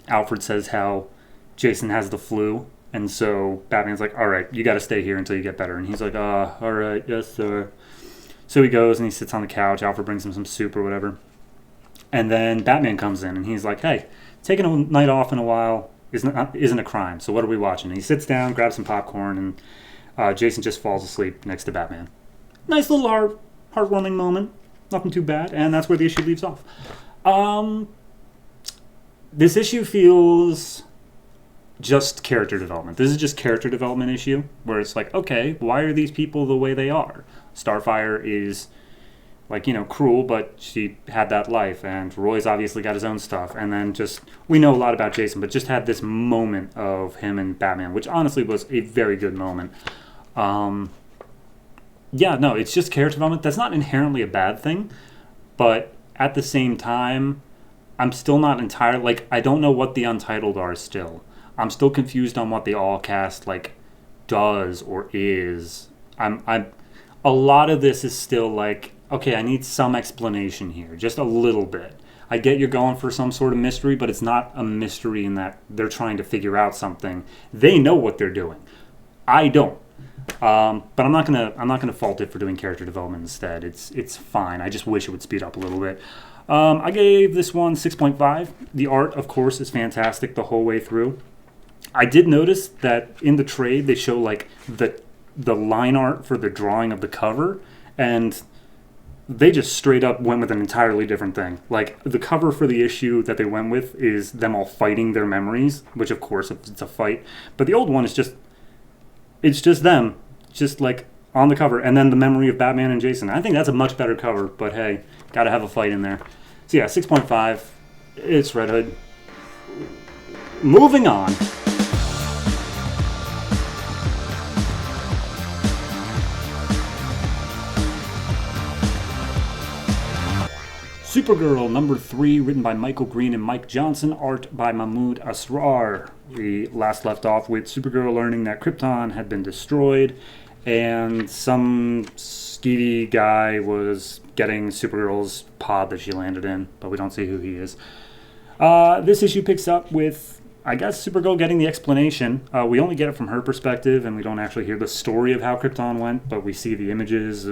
Alfred says how Jason has the flu, and so Batman's like, all right, you got to stay here until you get better. And he's like, all right, yes, sir. So he goes and he sits on the couch. Alfred brings him some soup or whatever. And then Batman comes in, and he's like, hey, taking a night off in a while, isn't a crime. So what are we watching? And he sits down, grabs some popcorn, and Jason just falls asleep next to Batman. Nice little heartwarming moment. Nothing too bad. And that's where the issue leaves off. This issue feels just character development. This is just character development issue where it's like, okay, why are these people the way they are? Starfire is like, cruel, but she had that life, and Roy's obviously got his own stuff. And then we know a lot about Jason, but just had this moment of him and Batman, which honestly was a very good moment. It's just character development. That's not inherently a bad thing, but at the same time, I'm still not entirely, I don't know what the Untitled are still. I'm still confused on what the All Cast, does or is. A lot of this is still okay, I need some explanation here, just a little bit. I get you're going for some sort of mystery, but it's not a mystery in that they're trying to figure out something. They know what they're doing. I don't. But I'm not gonna fault it for doing character development instead. It's fine. I just wish it would speed up a little bit. I gave this one 6.5. The art, of course, is fantastic the whole way through. I did notice that in the trade they show the line art for the drawing of the cover, and they just straight up went with an entirely different thing. The cover for the issue that they went with is them all fighting their memories, which of course it's a fight. But the old one is just them, on the cover, and then the memory of Batman and Jason. I think that's a much better cover, but hey, gotta have a fight in there. So yeah, 6.5. It's Red Hood. Moving on. Supergirl number 3, written by Michael Green and Mike Johnson, art by Mahmud Asrar. We last left off with Supergirl learning that Krypton had been destroyed, and some skeevy guy was getting Supergirl's pod that she landed in, but we don't see who he is. This issue picks up with, I guess, Supergirl getting the explanation. We only get it from her perspective, and we don't actually hear the story of how Krypton went, but we see the images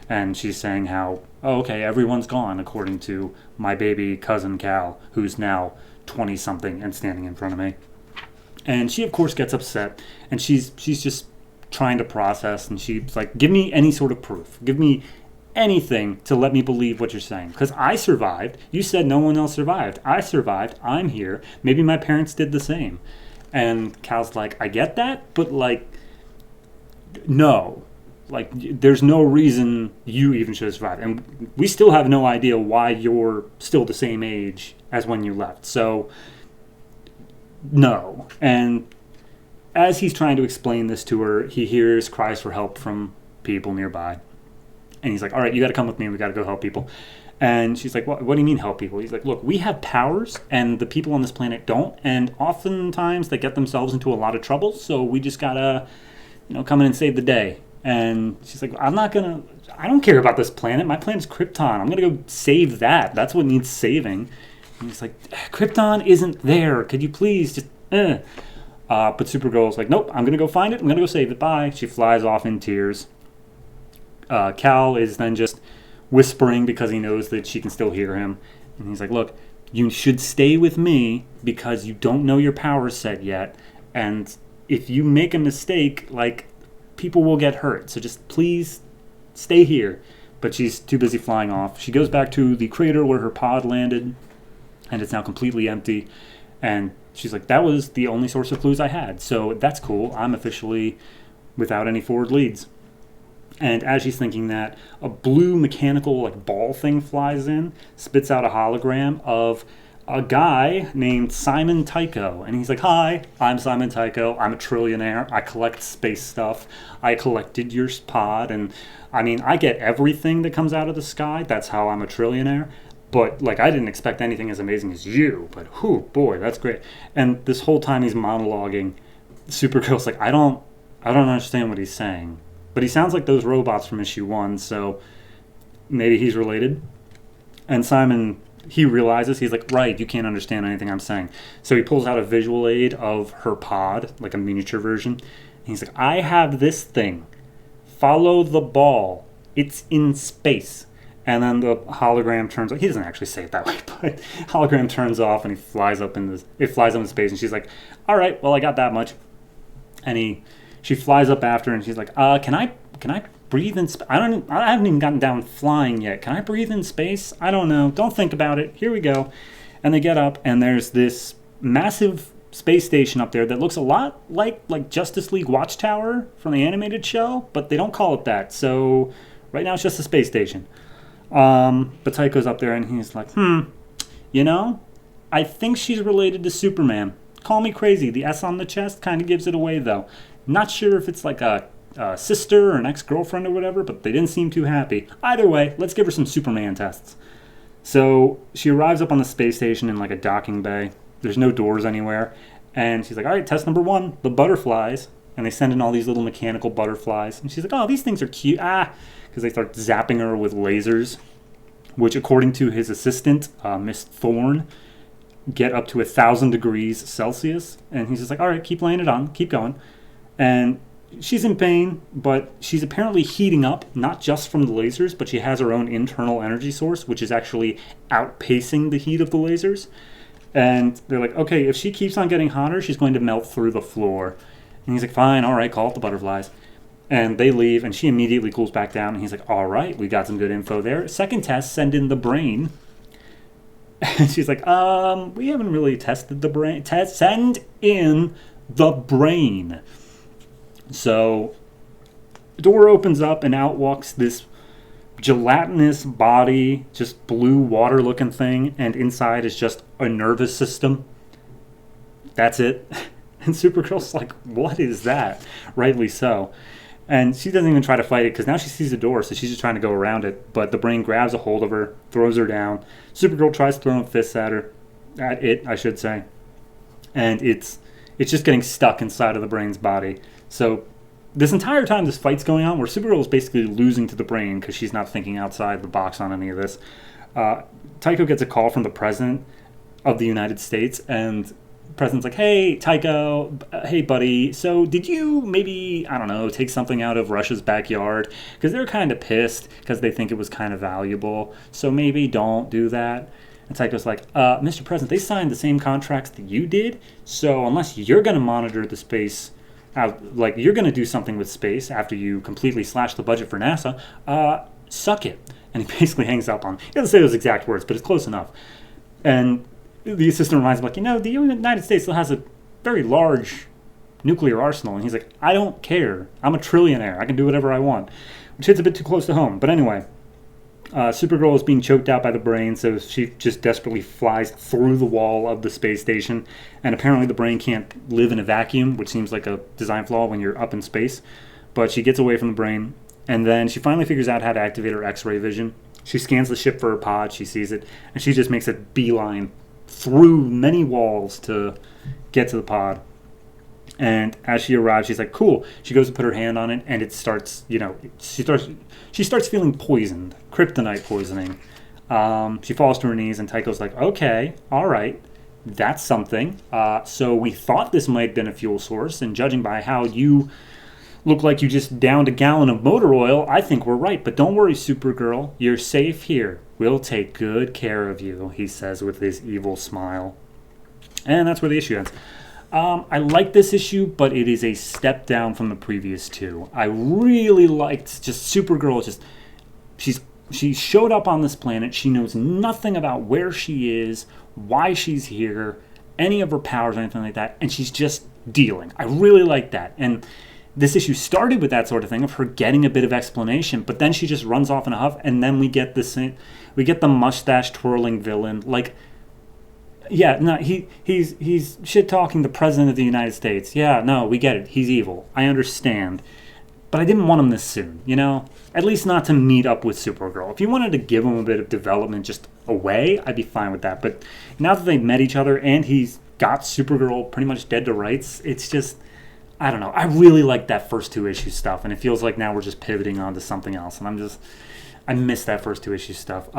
and she's saying how, oh, okay, everyone's gone, according to my baby cousin Cal, who's now 20-something and standing in front of me. And she, of course, gets upset, and she's just trying to process, and she's like, give me any sort of proof. Give me anything to let me believe what you're saying. Because I survived. You said no one else survived. I survived. I'm here. Maybe my parents did the same. And Cal's like, I get that, but no. There's no reason you even should have survived. And we still have no idea why you're still the same age as when you left. So, no. And as he's trying to explain this to her, he hears cries for help from people nearby. And he's like, all right, you got to come with me. We got to go help people. And she's like, what do you mean help people? He's like, look, we have powers and the people on this planet don't. And oftentimes they get themselves into a lot of trouble. So we just got to, come in and save the day. And she's like, I don't care about this planet. My planet's Krypton. I'm going to go save that. That's what needs saving. And he's like, Krypton isn't there. Could you please just, But Supergirl's like, nope, I'm going to go find it. I'm going to go save it. Bye. She flies off in tears. Cal is then just whispering because he knows that she can still hear him. And he's like, look, you should stay with me because you don't know your power set yet. And if you make a mistake, people will get hurt. So just please stay here. But she's too busy flying off. She goes back to the crater where her pod landed, and it's now completely empty. And she's like, that was the only source of clues I had. So that's cool. I'm officially without any forward leads. And as she's thinking that, a blue mechanical ball thing flies in, spits out a hologram of a guy named Simon Tycho. And he's like, hi, I'm Simon Tycho. I'm a trillionaire. I collect space stuff. I collected your pod. And I get everything that comes out of the sky. That's how I'm a trillionaire. But I didn't expect anything as amazing as you. But whew, boy, that's great. And this whole time he's monologuing, Supergirl's like, I don't understand what he's saying. But he sounds like those robots from issue 1, so maybe he's related. And Simon, he realizes, he's like, right, you can't understand anything I'm saying. So he pulls out a visual aid of her pod, a miniature version. And he's like, I have this thing. Follow the ball. It's in space. And then the hologram turns off. He doesn't actually say it that way, but hologram turns off and he flies up into space. And she's like, all right, well, I got that much. And she flies up after and she's like, can I breathe in space? I haven't even gotten down flying yet. Can I breathe in space? I don't know. Don't think about it. Here we go. And they get up and there's this massive space station up there that looks a lot like Justice League Watchtower from the animated show, but they don't call it that. So right now it's just a space station. But Tycho's up there and he's like, I think she's related to Superman. Call me crazy. The S on the chest kind of gives it away, though. Not sure if it's like a sister or an ex-girlfriend or whatever, but they didn't seem too happy. Either way, let's give her some Superman tests. So she arrives up on the space station in like a docking bay. There's no doors anywhere. And she's like, all right, test number 1, the butterflies. And they send in all these little mechanical butterflies. And she's like, oh, these things are cute. Because they start zapping her with lasers, which according to his assistant, Miss Thorne, get up to 1,000 degrees Celsius. And he's just like, all right, keep laying it on. Keep going. And she's in pain, but she's apparently heating up, not just from the lasers, but she has her own internal energy source, which is actually outpacing the heat of the lasers. And they're like, okay, if she keeps on getting hotter, she's going to melt through the floor. And he's like, fine, all right, call it the butterflies. And they leave, and she immediately cools back down. And he's like, all right, we got some good info there. Second test, send in the brain. And she's like, we haven't really tested the brain. Send in the brain. So, door opens up, and out walks this gelatinous body, just blue water-looking thing. And inside is just a nervous system. That's it. And Supergirl's like, what is that? Rightly so. And she doesn't even try to fight it because now she sees the door, so she's just trying to go around it. But the brain grabs a hold of her, throws her down. Supergirl tries throwing fists at her. At it, I should say. And it's just getting stuck inside of the brain's body. So this entire time this fight's going on, where Supergirl is basically losing to the brain because she's not thinking outside the box on any of this, Tycho gets a call from the President of the United States, and the President's like, hey, Tycho, hey, buddy, so did you maybe, I don't know, take something out of Russia's backyard? Because they're kind of pissed because they think it was kind of valuable, so maybe don't do that. And Tycho's like, Mr. President, they signed the same contracts that you did, so unless you're going to monitor the space, like you're going to do something with space after you completely slash the budget for NASA, suck it. And he basically hangs up on him. He doesn't say those exact words, but it's close enough. And the assistant reminds him, like, the United States still has a very large nuclear arsenal. And he's like, I don't care. I'm a trillionaire. I can do whatever I want. Which hits a bit too close to home. But anyway, Supergirl is being choked out by the brain, so she just desperately flies through the wall of the space station. And apparently the brain can't live in a vacuum, which seems like a design flaw when you're up in space. But she gets away from the brain, and then she finally figures out how to activate her X-ray vision. She scans the ship for her pod, she sees it, and she just makes a beeline through many walls to get to the pod. And as she arrives, she's like, cool. She goes to put her hand on it, and it starts, she starts feeling poisoned, kryptonite poisoning. She falls to her knees, and Tycho's like, okay, all right, that's something. So we thought this might have been a fuel source, and judging by how you look like you just downed a gallon of motor oil, I think we're right. But don't worry, Supergirl, you're safe here. We'll take good care of you, he says with his evil smile. And that's where the issue ends. I like this issue, but it is a step down from the previous two. I really liked just Supergirl. She showed up on this planet. She knows nothing about where she is, why she's here, any of her powers or anything like that, and she's just dealing. I really like that. And this issue started with that sort of thing of her getting a bit of explanation, but then she just runs off in a huff, and then we get the mustache twirling villain. Like, yeah, no, he's shit talking the President of the United States. Yeah, no, we get it. He's evil. I understand. But I didn't want him this soon, At least not to meet up with Supergirl. If you wanted to give him a bit of development just away, I'd be fine with that. But now that they've met each other and he's got Supergirl pretty much dead to rights, it's just, I don't know. I really like that first two issue stuff, and it feels like now we're just pivoting onto something else. And I miss that first two issue stuff.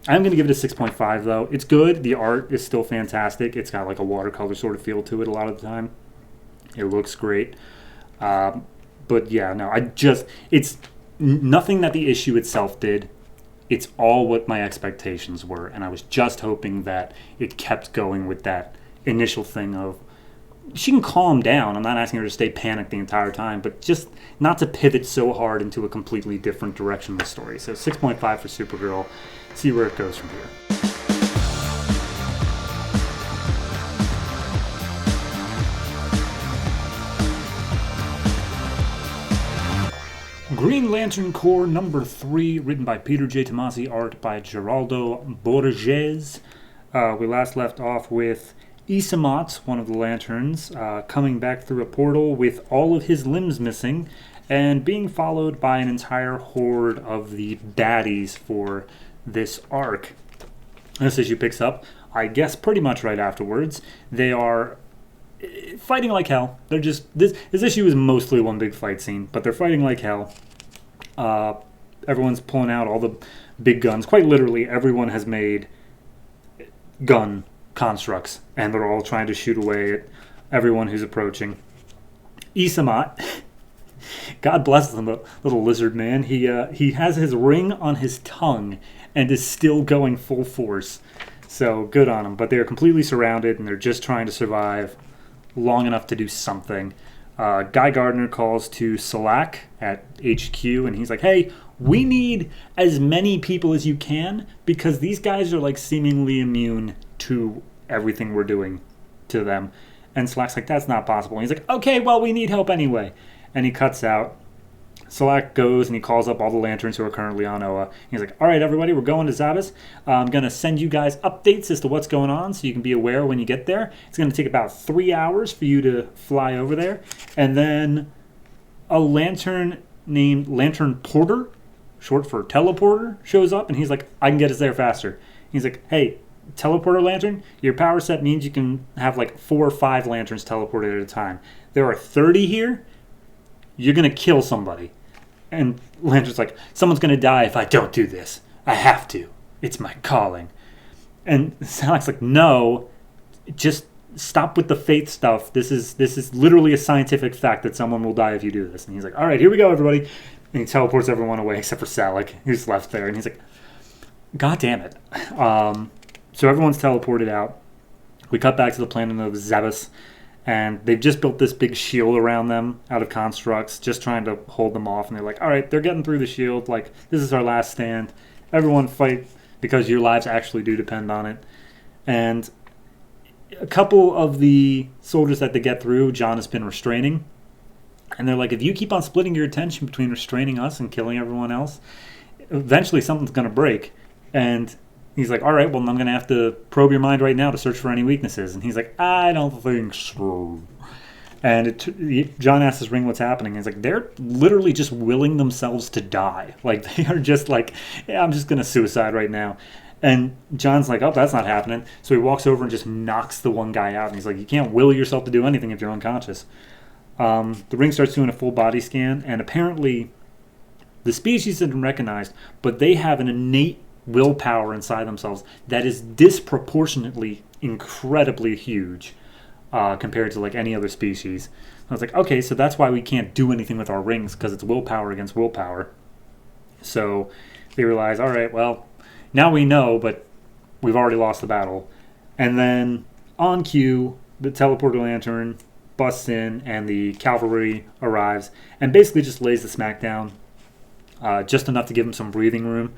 I'm going to give it a 6.5, though. It's good. The art is still fantastic. It's got like a watercolor sort of feel to it a lot of the time. It looks great. But yeah, no, it's nothing that the issue itself did it's all what my expectations were, and I was just hoping that it kept going with that initial thing of she can calm down. I'm not asking her to stay panicked the entire time, but just not to pivot so hard into a completely different direction of the story. So 6.5 for Supergirl. See where it goes from here. Green Lantern Corps number 3, written by Peter J. Tomasi, art by Geraldo Borges. We last left off with Isamat, one of the lanterns, coming back through a portal with all of his limbs missing and being followed by an entire horde of the baddies for this arc. This issue picks up, I guess, pretty much right afterwards. They are fighting like hell. They're just this issue is mostly one big fight scene, but they're fighting like hell. Everyone's pulling out all the big guns. Quite literally, everyone has made gun constructs, and they're all trying to shoot away at everyone who's approaching. Isamat, God bless him, the little lizard man. He has his ring on his tongue and is still going full force. So good on him. But they're completely surrounded, and they're just trying to survive long enough to do something. Guy Gardner calls to Salak at HQ, and he's like, hey, we need as many people as you can because these guys are like seemingly immune to everything we're doing to them. And Salak's like, that's not possible. And he's like, okay, well, we need help anyway. And he cuts out. Salak goes and he calls up all the lanterns who are currently on Oa. He's like, all right, everybody, we're going to Zabas. I'm going to send you guys updates as to what's going on so you can be aware when you get there. It's going to take about 3 hours for you to fly over there. And then a lantern named Lantern Porter, short for teleporter, shows up. And he's like, I can get us there faster. He's like, hey, teleporter lantern, your power set means you can have like 4 or 5 lanterns teleported at a time. There are 30 here. You're going to kill somebody. And Lantern's like, someone's going to die if I don't do this. I have to. It's my calling. And Salak's like, no, just stop with the faith stuff. This is literally a scientific fact that someone will die if you do this. And he's like, all right, here we go, everybody. And he teleports everyone away except for Salak, who's left there. And he's like, God damn it. So everyone's teleported out. We cut back to the planet of Zabas. And they've just built this big shield around them out of constructs, just trying to hold them off. And they're like, all right, they're getting through the shield. Like, this is our last stand. Everyone fight because your lives actually do depend on it. And a couple of the soldiers that they get through, John has been restraining. And they're like, if you keep on splitting your attention between restraining us and killing everyone else, eventually something's going to break. And he's like, all right, well, I'm going to have to probe your mind right now to search for any weaknesses. And he's like, I don't think so. And John asks his ring what's happening. He's like, they're literally just willing themselves to die. Like, they are just like, yeah, I'm just going to suicide right now. And John's like, oh, that's not happening. So he walks over and just knocks the one guy out. And he's like, you can't will yourself to do anything if you're unconscious. The ring starts doing a full body scan. And apparently the species has been recognized, but they have an innate willpower inside themselves that is disproportionately incredibly huge compared to like any other species. I was like, okay, so that's why we can't do anything with our rings, because it's willpower against willpower. So they realize, all right, well, now we know, but we've already lost the battle. And then on cue, the teleporter lantern busts in and the cavalry arrives and basically just lays the smackdown, just enough to give them some breathing room.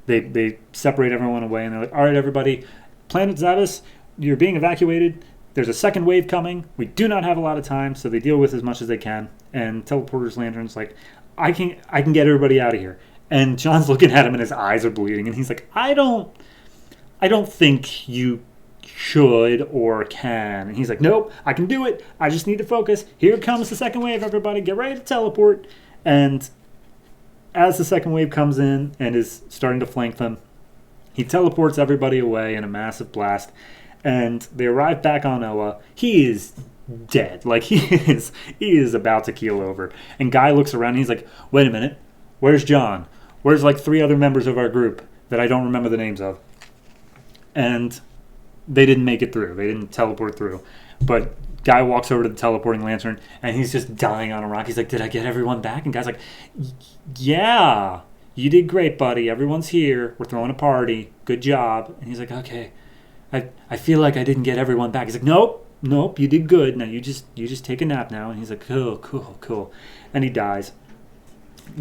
They separate everyone away, and they're like, all right, everybody, Planet Zabas, you're being evacuated. There's a second wave coming. We do not have a lot of time, so they deal with as much as they can. And Teleporter's Lantern's like, I can get everybody out of here. And John's looking at him, and his eyes are bleeding, and he's like, I don't think you should or can. And he's like, nope, I can do it. I just need to focus. Here comes the second wave, everybody. Get ready to teleport. And as the second wave comes in and is starting to flank them, he teleports everybody away in a massive blast, and they arrive back on Oa. He is dead. Like, he is about to keel over. And Guy looks around and he's like, wait a minute, where's John? Where's like 3 other members of our group that I don't remember the names of? And they didn't make it through. They didn't teleport through. But Guy walks over to the teleporting lantern, and he's just dying on a rock. He's like, did I get everyone back? And Guy's like, yeah, you did great, buddy. Everyone's here. We're throwing a party. Good job. And he's like, okay. I feel like I didn't get everyone back. He's like, nope, you did good. Now you just take a nap now. And he's like, cool. And he dies.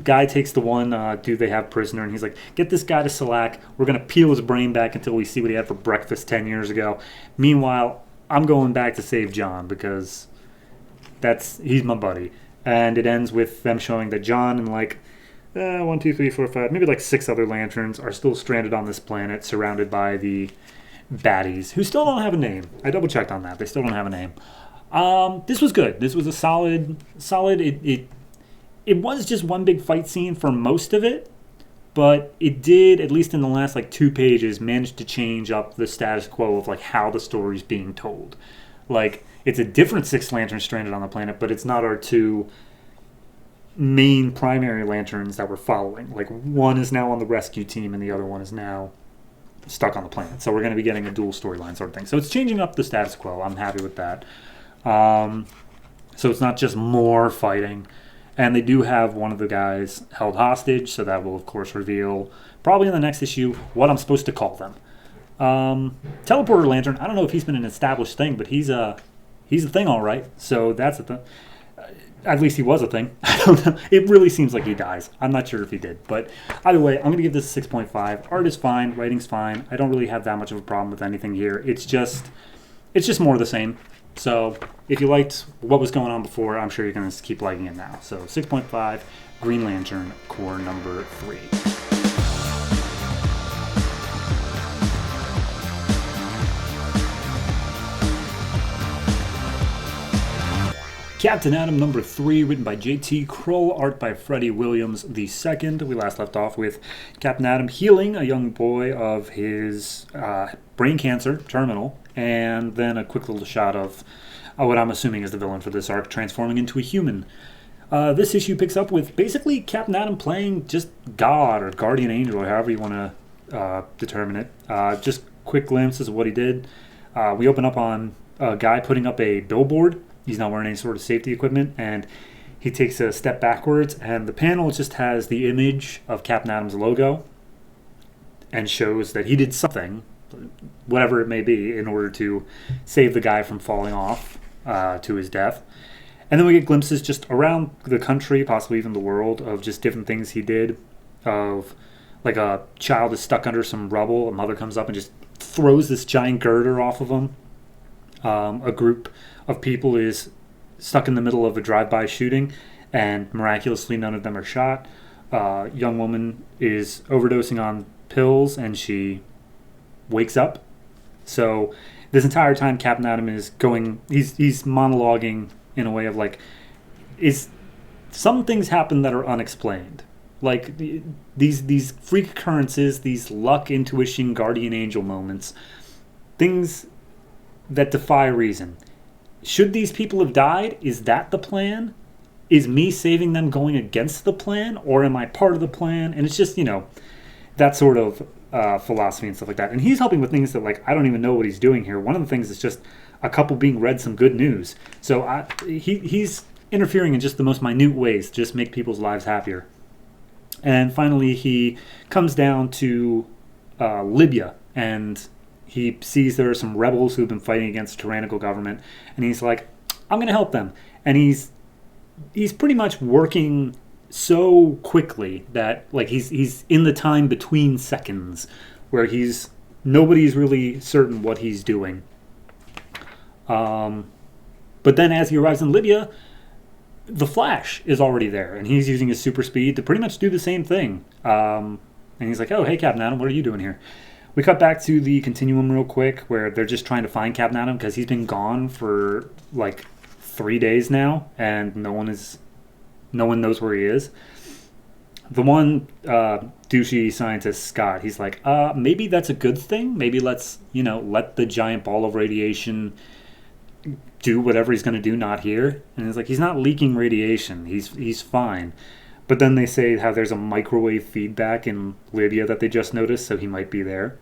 Guy takes the one dude they have prisoner, and he's like, get this guy to Salac. We're going to peel his brain back until we see what he had for breakfast 10 years ago. Meanwhile, I'm going back to save John because he's my buddy. And it ends with them showing that John and like 1, 2, 3, 4, 5, maybe like 6 other lanterns are still stranded on this planet, surrounded by the baddies, who still don't have a name. I double checked on that. They still don't have a name. This was good. This was a solid. It was just one big fight scene for most of it, but it did, at least in the last like 2 pages, manage to change up the status quo of like how the story's being told. Like, it's a different 6 lanterns stranded on the planet, but it's not our 2 main primary lanterns that we're following. Like, one is now on the rescue team and the other one is now stuck on the planet. So we're going to be getting a dual storyline sort of thing. So it's changing up the status quo. I'm happy with that. So it's not just more fighting. And they do have one of the guys held hostage, so that will, of course, reveal, probably in the next issue, what I'm supposed to call them. Teleporter Lantern, I don't know if he's been an established thing, but he's a thing, all right. So that's a thing. At least he was a thing. I don't know. It really seems like he dies. I'm not sure if he did. But either way, I'm going to give this a 6.5. Art is fine. Writing's fine. I don't really have that much of a problem with anything here. It's just more of the same. So if you liked what was going on before, I'm sure you're going to keep liking it now. So 6.5, Green Lantern, core number 3. Captain Atom number 3, written by J.T. Krul, art by Freddie Williams II. We last left off with Captain Atom healing a young boy of his brain cancer, terminal, and then a quick little shot of what I'm assuming is the villain for this arc, transforming into a human. This issue picks up with basically Captain Atom playing just God or Guardian Angel, or however you want to determine it. Just quick glimpses of what he did. We open up on a guy putting up a billboard. He's not wearing any sort of safety equipment, and he takes a step backwards, and the panel just has the image of Captain Atom's logo and shows that he did something, whatever it may be, in order to save the guy from falling off to his death. And then we get glimpses just around the country, possibly even the world, of just different things he did. Of like a child is stuck under some rubble, a mother comes up and just throws this giant girder off of him. A group of people is stuck in the middle of a drive-by shooting, and miraculously none of them are shot. Young woman is overdosing on pills, and she wakes up. So this entire time, Captain Atom is going. He's monologuing in a way of like, some things happen that are unexplained, like these freak occurrences, these luck, intuition, guardian angel moments, things that defy reason. Should these people have died? Is that the plan? Is me saving them going against the plan? Or am I part of the plan? And it's just, that sort of philosophy and stuff like that. And he's helping with things that, like, I don't even know what he's doing here. One of the things is just a couple being read some good news. So he's interfering in just the most minute ways to just make people's lives happier. And finally, he comes down to Libya, and he sees there are some rebels who've been fighting against the tyrannical government, and he's like, I'm going to help them. And he's pretty much working so quickly that, like, he's in the time between seconds where nobody's really certain what he's doing. But then as he arrives in Libya, the Flash is already there, and he's using his super speed to pretty much do the same thing. And he's like, oh, hey, Captain Atom, what are you doing here? We cut back to the Continuum real quick, where they're just trying to find Captain Atom because he's been gone for like 3 days now, and no one knows where he is. The one douchey scientist, Scott, he's like, maybe that's a good thing. Maybe let's, let the giant ball of radiation do whatever he's going to do, not here. And it's like, he's not leaking radiation. He's fine. But then they say how there's a microwave feedback in Libya that they just noticed, so he might be there.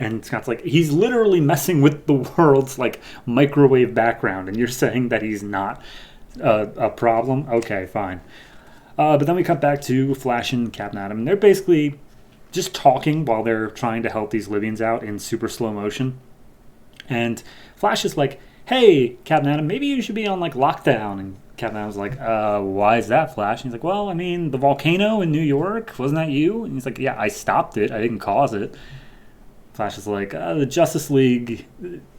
And Scott's like, he's literally messing with the world's, like, microwave background, and you're saying that he's not a problem? Okay, fine. But then we cut back to Flash and Captain Atom, and they're basically just talking while they're trying to help these Libyans out in super slow motion. And Flash is like, hey, Captain Atom, maybe you should be on, like, lockdown. And Captain Atom's like, why is that, Flash? And he's like, well, I mean, the volcano in New York, wasn't that you? And he's like, yeah, I stopped it. I didn't cause it. Flash is like, the Justice League,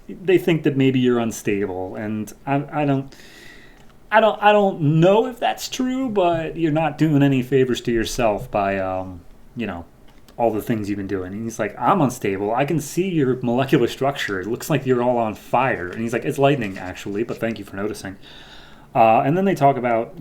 they think that maybe you're unstable. And I don't know if that's true, but you're not doing any favors to yourself by, all the things you've been doing. And he's like, I'm unstable. I can see your molecular structure. It looks like you're all on fire. And he's like, it's lightning, actually, but thank you for noticing. And then they talk about,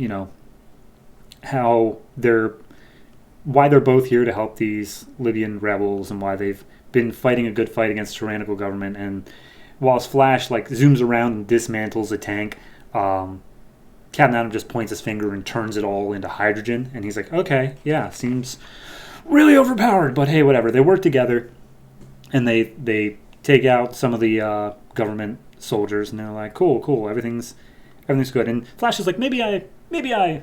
why they're both here to help these Libyan rebels and why they've been fighting a good fight against tyrannical government. And whilst Flash, like, zooms around and dismantles a tank, Captain Atom just points his finger and turns it all into hydrogen. And he's like, okay, yeah, seems really overpowered, but hey, whatever. They work together, and they take out some of the government soldiers, and they're like, cool, everything's good. And Flash is like, maybe I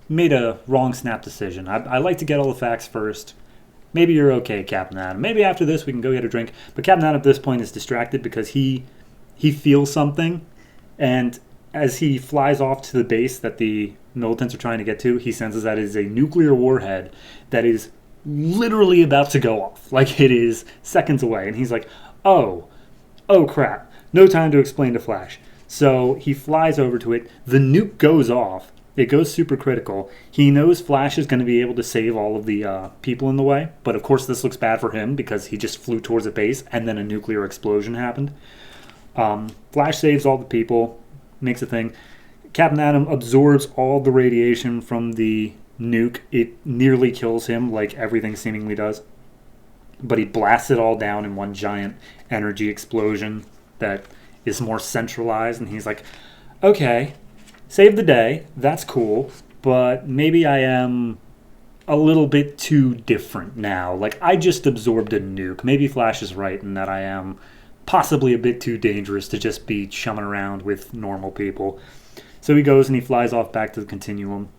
made a wrong snap decision. I like to get all the facts first. Maybe you're okay, Captain Atom. Maybe after this we can go get a drink. But Captain Atom at this point is distracted because he feels something, and as he flies off to the base that the militants are trying to get to, he senses that it is a nuclear warhead that is literally about to go off. Like, it is seconds away. And he's like, oh crap. No time to explain to Flash. So he flies over to it. The nuke goes off. It goes super critical. He knows Flash is going to be able to save all of the people in the way. But of course this looks bad for him because he just flew towards a base and then a nuclear explosion happened. Flash saves all the people, makes a thing. Captain Atom absorbs all the radiation from the nuke. It nearly kills him, like everything seemingly does. But he blasts it all down in one giant energy explosion that is more centralized. And he's like, okay, save the day. That's cool. But maybe I am a little bit too different now. Like, I just absorbed a nuke. Maybe Flash is right in that I am possibly a bit too dangerous to just be chumming around with normal people. So he goes and he flies off back to the Continuum.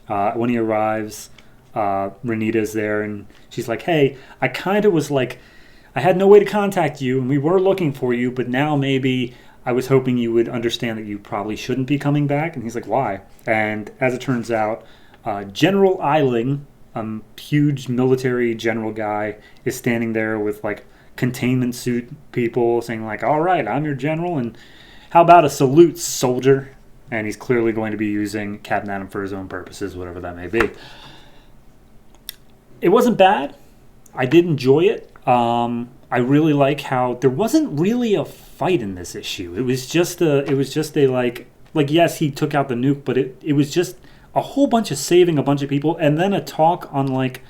When he arrives, Renita's there, and she's like, hey, I kind of was like, I had no way to contact you, and we were looking for you, but now maybe I was hoping you would understand that you probably shouldn't be coming back. And he's like, why? And as it turns out, General Eiling, huge military general guy, is standing there with, like, containment suit people saying, like, all right, I'm your general, and how about a salute, soldier? And he's clearly going to be using Captain Atom for his own purposes, whatever that may be. It wasn't bad. I did enjoy it. I really like how there wasn't really a fight in this issue. It was just a like yes, he took out the nuke, but it was just a whole bunch of saving a bunch of people, and then a talk on, like,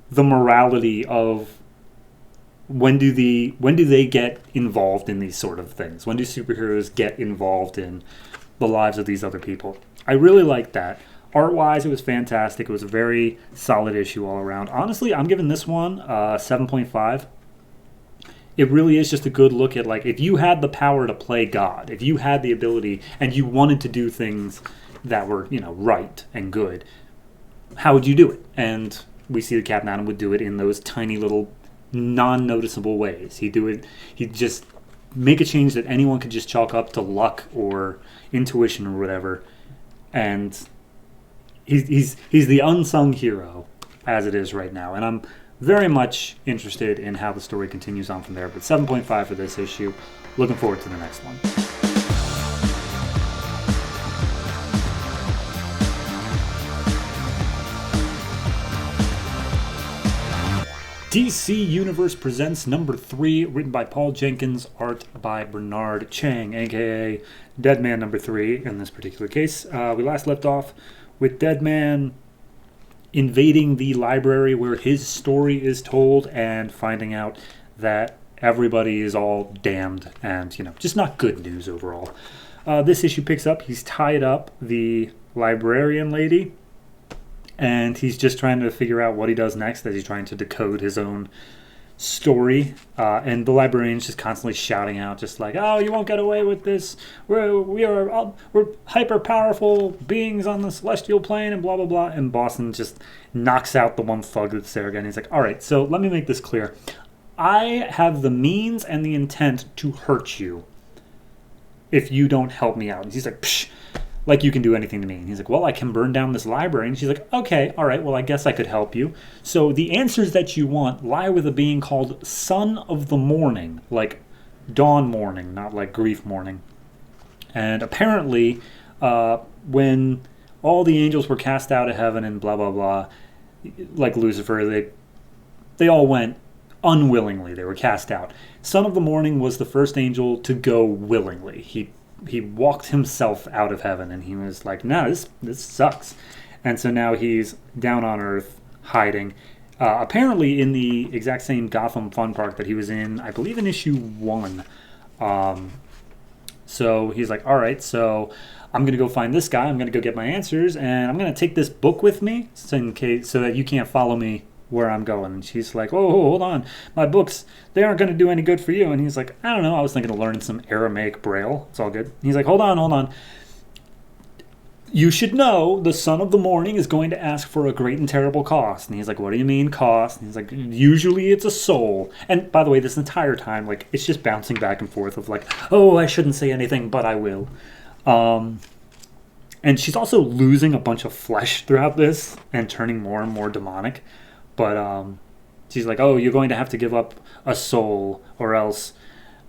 the morality of when do they get involved in these sort of things? When do superheroes get involved in the lives of these other people? I really liked that. Art-wise, it was fantastic. It was a very solid issue all around. Honestly, I'm giving this one 7.5. It really is just a good look at, like, if you had the power to play God, if you had the ability and you wanted to do things that were, right and good, how would you do it? And we see that Captain Atom would do it in those tiny little non-noticeable ways. He'd just make a change that anyone could just chalk up to luck or intuition or whatever, and he's the unsung hero as it is right now. And I'm very much interested in how the story continues on from there. But 7.5 for this issue. Looking forward to the next one. DC Universe Presents number 3, written by Paul Jenkins, art by Bernard Chang, aka Deadman number 3 in this particular case. We last left off with Deadman invading the library where his story is told and finding out that everybody is all damned and, just not good news overall. This issue picks up, he's tied up the librarian lady, and he's just trying to figure out what he does next as he's trying to decode his own story, and the librarian's just constantly shouting out, just like, "Oh, you won't get away with this. We're hyper powerful beings on the celestial plane," and blah blah blah. And Boston just knocks out the one thug that's there again. He's like, "All right, so let me make this clear. I have the means and the intent to hurt you if you don't help me out." And he's like, "Psh, like you can do anything to me." And he's like, "Well, I can burn down this library." And she's like, "Okay, all right, well, I guess I could help you. So the answers that you want lie with a being called Son of the Morning, like dawn morning, not like grief morning. And apparently, when all the angels were cast out of heaven and blah, blah, blah, like Lucifer, they all went unwillingly. They were cast out. Son of the Morning was the first angel to go willingly. He walked himself out of heaven, and he was like, "No, this sucks." And so now he's down on Earth, hiding. Apparently in the exact same Gotham Fun Park that he was in, I believe in issue 1. So he's like, "All right, so I'm going to go find this guy. I'm going to go get my answers, and I'm going to take this book with me so that you can't follow me where I'm going." And she's like, "Oh, hold on. My books, they aren't going to do any good for you." And he's like, "I don't know. I was thinking of learning some Aramaic Braille. It's all good." And he's like, Hold on. "You should know the Son of the Morning is going to ask for a great and terrible cost." And he's like, "What do you mean cost?" And he's like, "Usually it's a soul." And by the way, this entire time, like, it's just bouncing back and forth of like, "Oh, I shouldn't say anything, but I will." And she's also losing a bunch of flesh throughout this and turning more and more demonic. But she's like, "Oh, you're going to have to give up a soul, or else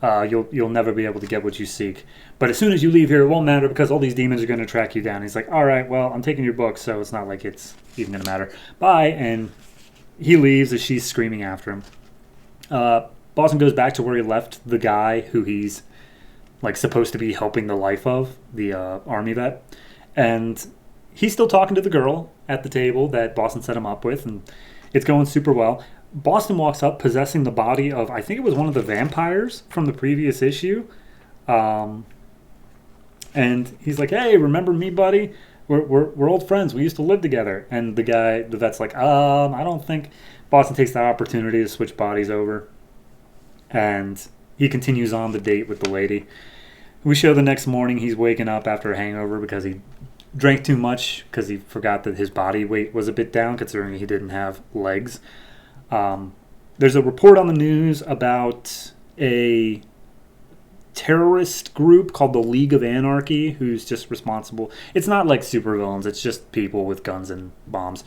you'll never be able to get what you seek. But as soon as you leave here, it won't matter because all these demons are going to track you down." He's like, "All right, well, I'm taking your book, so it's not like it's even going to matter. Bye." And he leaves as she's screaming after him. Boston goes back to where he left the guy who he's like supposed to be helping the life of, the army vet, and he's still talking to the girl at the table that Boston set him up with, and it's going super well. Boston walks up possessing the body of, I think it was one of the vampires from the previous issue. And he's like, "Hey, remember me, buddy? We're old friends. We used to live together." And the vet's like, I don't think." Boston takes that opportunity to switch bodies over. And he continues on the date with the lady. We show the next morning he's waking up after a hangover because he drank too much because he forgot that his body weight was a bit down considering he didn't have legs. There's a report on the news about a terrorist group called the League of Anarchy who's just responsible. It's not like supervillains, it's just people with guns and bombs.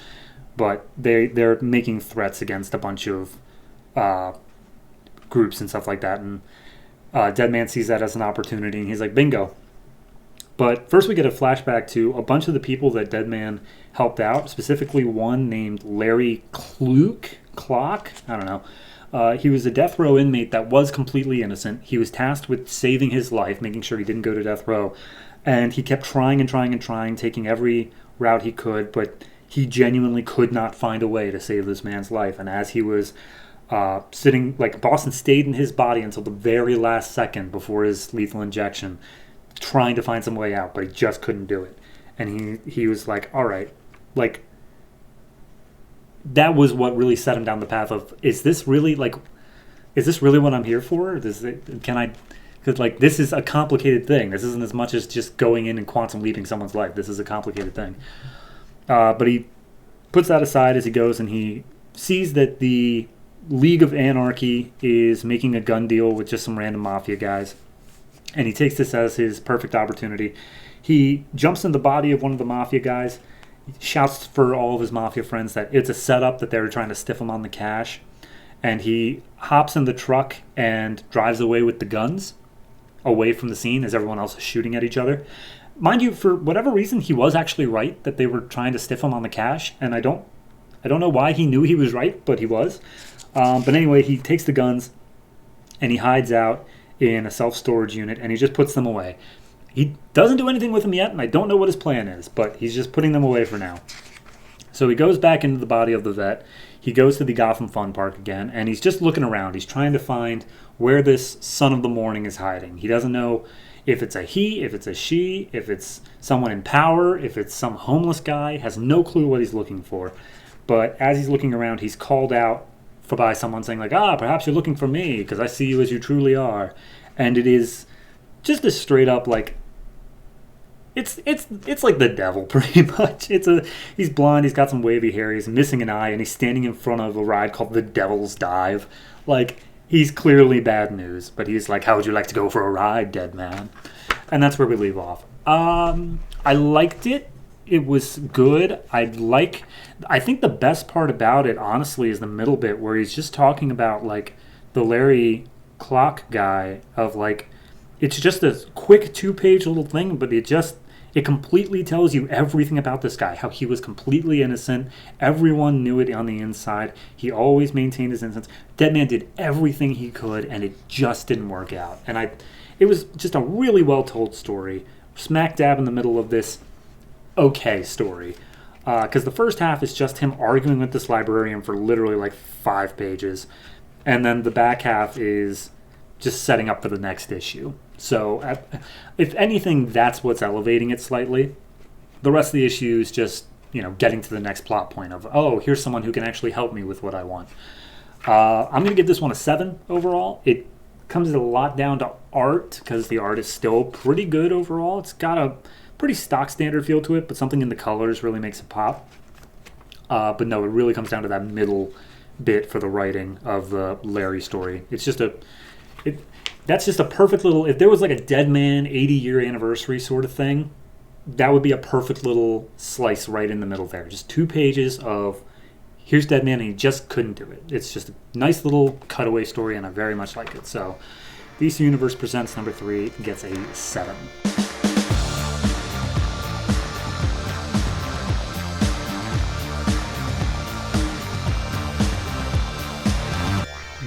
But they're making threats against a bunch of groups and stuff like that. And Deadman sees that as an opportunity and he's like, "Bingo." But first we get a flashback to a bunch of the people that Deadman helped out, specifically one named Larry Clock. I don't know. He was a death row inmate that was completely innocent. He was tasked with saving his life, making sure he didn't go to death row. And he kept trying and trying and trying, taking every route he could, but he genuinely could not find a way to save this man's life. And as he was sitting, like, Boston stayed in his body until the very last second before his lethal injection, trying to find some way out, but he just couldn't do it. And he was like, "All right," like, that was what really set him down the path of, is this really what I'm here for? Because like, this is a complicated thing. This isn't as much as just going in and quantum leaping someone's life. This is a complicated thing. But he puts that aside as he goes, and he sees that the League of Anarchy is making a gun deal with just some random mafia guys. And he takes this as his perfect opportunity. He jumps in the body of one of the mafia guys, shouts for all of his mafia friends that it's a setup, that they were trying to stiff him on the cash. And he hops in the truck and drives away with the guns, away from the scene as everyone else is shooting at each other. Mind you, for whatever reason, he was actually right that they were trying to stiff him on the cash. And I don't know why he knew he was right, but he was. But anyway, he takes the guns and he hides out in a self-storage unit, and he just puts them away. He doesn't do anything with them yet, and I don't know what his plan is, but he's just putting them away for now. So he goes back into the body of the vet. He goes to the Gotham Fun Park again, and he's just looking around. He's trying to find where this Son of the Morning is hiding. He doesn't know if it's a he, if it's a she, if it's someone in power, if it's some homeless guy. Has no clue what he's looking for. But as he's looking around, he's called out by someone saying like, perhaps you're looking for me because I see you as you truly are. And it is just a straight up like, it's like the devil pretty much. He's blind, he's got some wavy hair, he's missing an eye, and he's standing in front of a ride called the Devil's Dive. Like, he's clearly bad news, but he's like, how would you like to go for a ride, dead man? And that's where we leave off. I liked it. It was good. I think the best part about it, honestly, is the middle bit where he's just talking about, like, the Larry Clock guy of, like, it's just a quick 2-page little thing, but it completely tells you everything about this guy, how he was completely innocent. Everyone knew it on the inside. He always maintained his innocence. Dead Man did everything he could, and it just didn't work out. And it was just a really well-told story, smack dab in the middle of this okay story. Because the first half is just him arguing with this librarian for literally like 5 pages. And then the back half is just setting up for the next issue. So, if anything, that's what's elevating it slightly. The rest of the issue is just, getting to the next plot point of, here's someone who can actually help me with what I want. I'm going to give this one a 7 overall. It comes a lot down to art, because the art is still pretty good overall. It's got a pretty stock standard feel to it, but something in the colors really makes it pop. But no, it really comes down to that middle bit for the writing of the Larry story. It's just that's just a perfect little, if there was like a Dead Man 80-year anniversary sort of thing, that would be a perfect little slice right in the middle there. Just 2 pages of, here's Dead Man, and he just couldn't do it. It's just a nice little cutaway story, and I very much like it. So, DC Universe Presents number 3 gets a 7.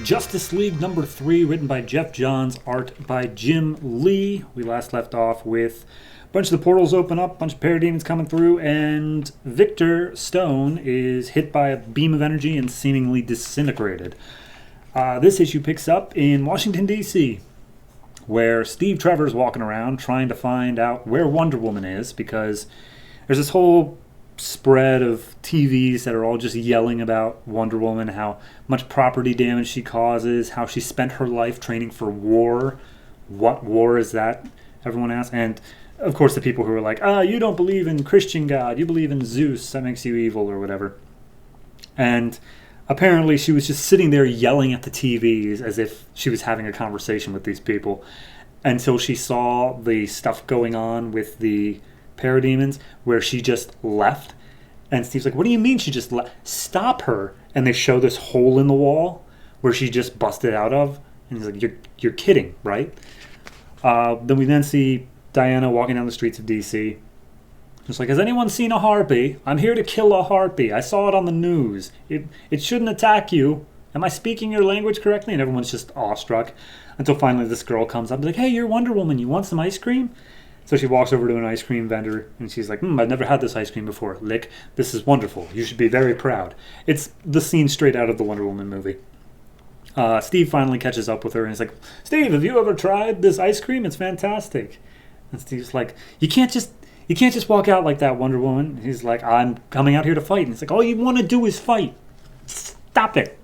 Justice League number 3, written by Geoff Johns, art by Jim Lee. We last left off with a bunch of the portals open up, a bunch of parademons coming through, and Victor Stone is hit by a beam of energy and seemingly disintegrated. This issue picks up in Washington, D.C., where Steve Trevor's walking around trying to find out where Wonder Woman is, because there's this whole spread of TVs that are all just yelling about Wonder Woman, how much property damage she causes, how she spent her life training for war. What war is that? Everyone asks. And of course the people who are like, you don't believe in Christian God, you believe in Zeus, that makes you evil or whatever. And apparently she was just sitting there yelling at the TVs as if she was having a conversation with these people until she saw the stuff going on with the parademons where she just left. And Steve's like, what do you mean she just left? Stop her. And they show this hole in the wall where she just busted out of. And he's like, you're kidding, right? Then we see Diana walking down the streets of DC. Just like, has anyone seen a harpy? I'm here to kill a harpy. I saw it on the news. It shouldn't attack you. Am I speaking your language correctly? And everyone's just awestruck. Until finally this girl comes up and is like, hey, you're Wonder Woman. You want some ice cream? So she walks over to an ice cream vendor, and she's like, I've never had this ice cream before. Lick, this is wonderful. You should be very proud. It's the scene straight out of the Wonder Woman movie. Steve finally catches up with her, and he's like, Steve, have you ever tried this ice cream? It's fantastic. And Steve's like, you can't just walk out like that, Wonder Woman. He's like, I'm coming out here to fight. And he's like, all you want to do is fight. Stop it.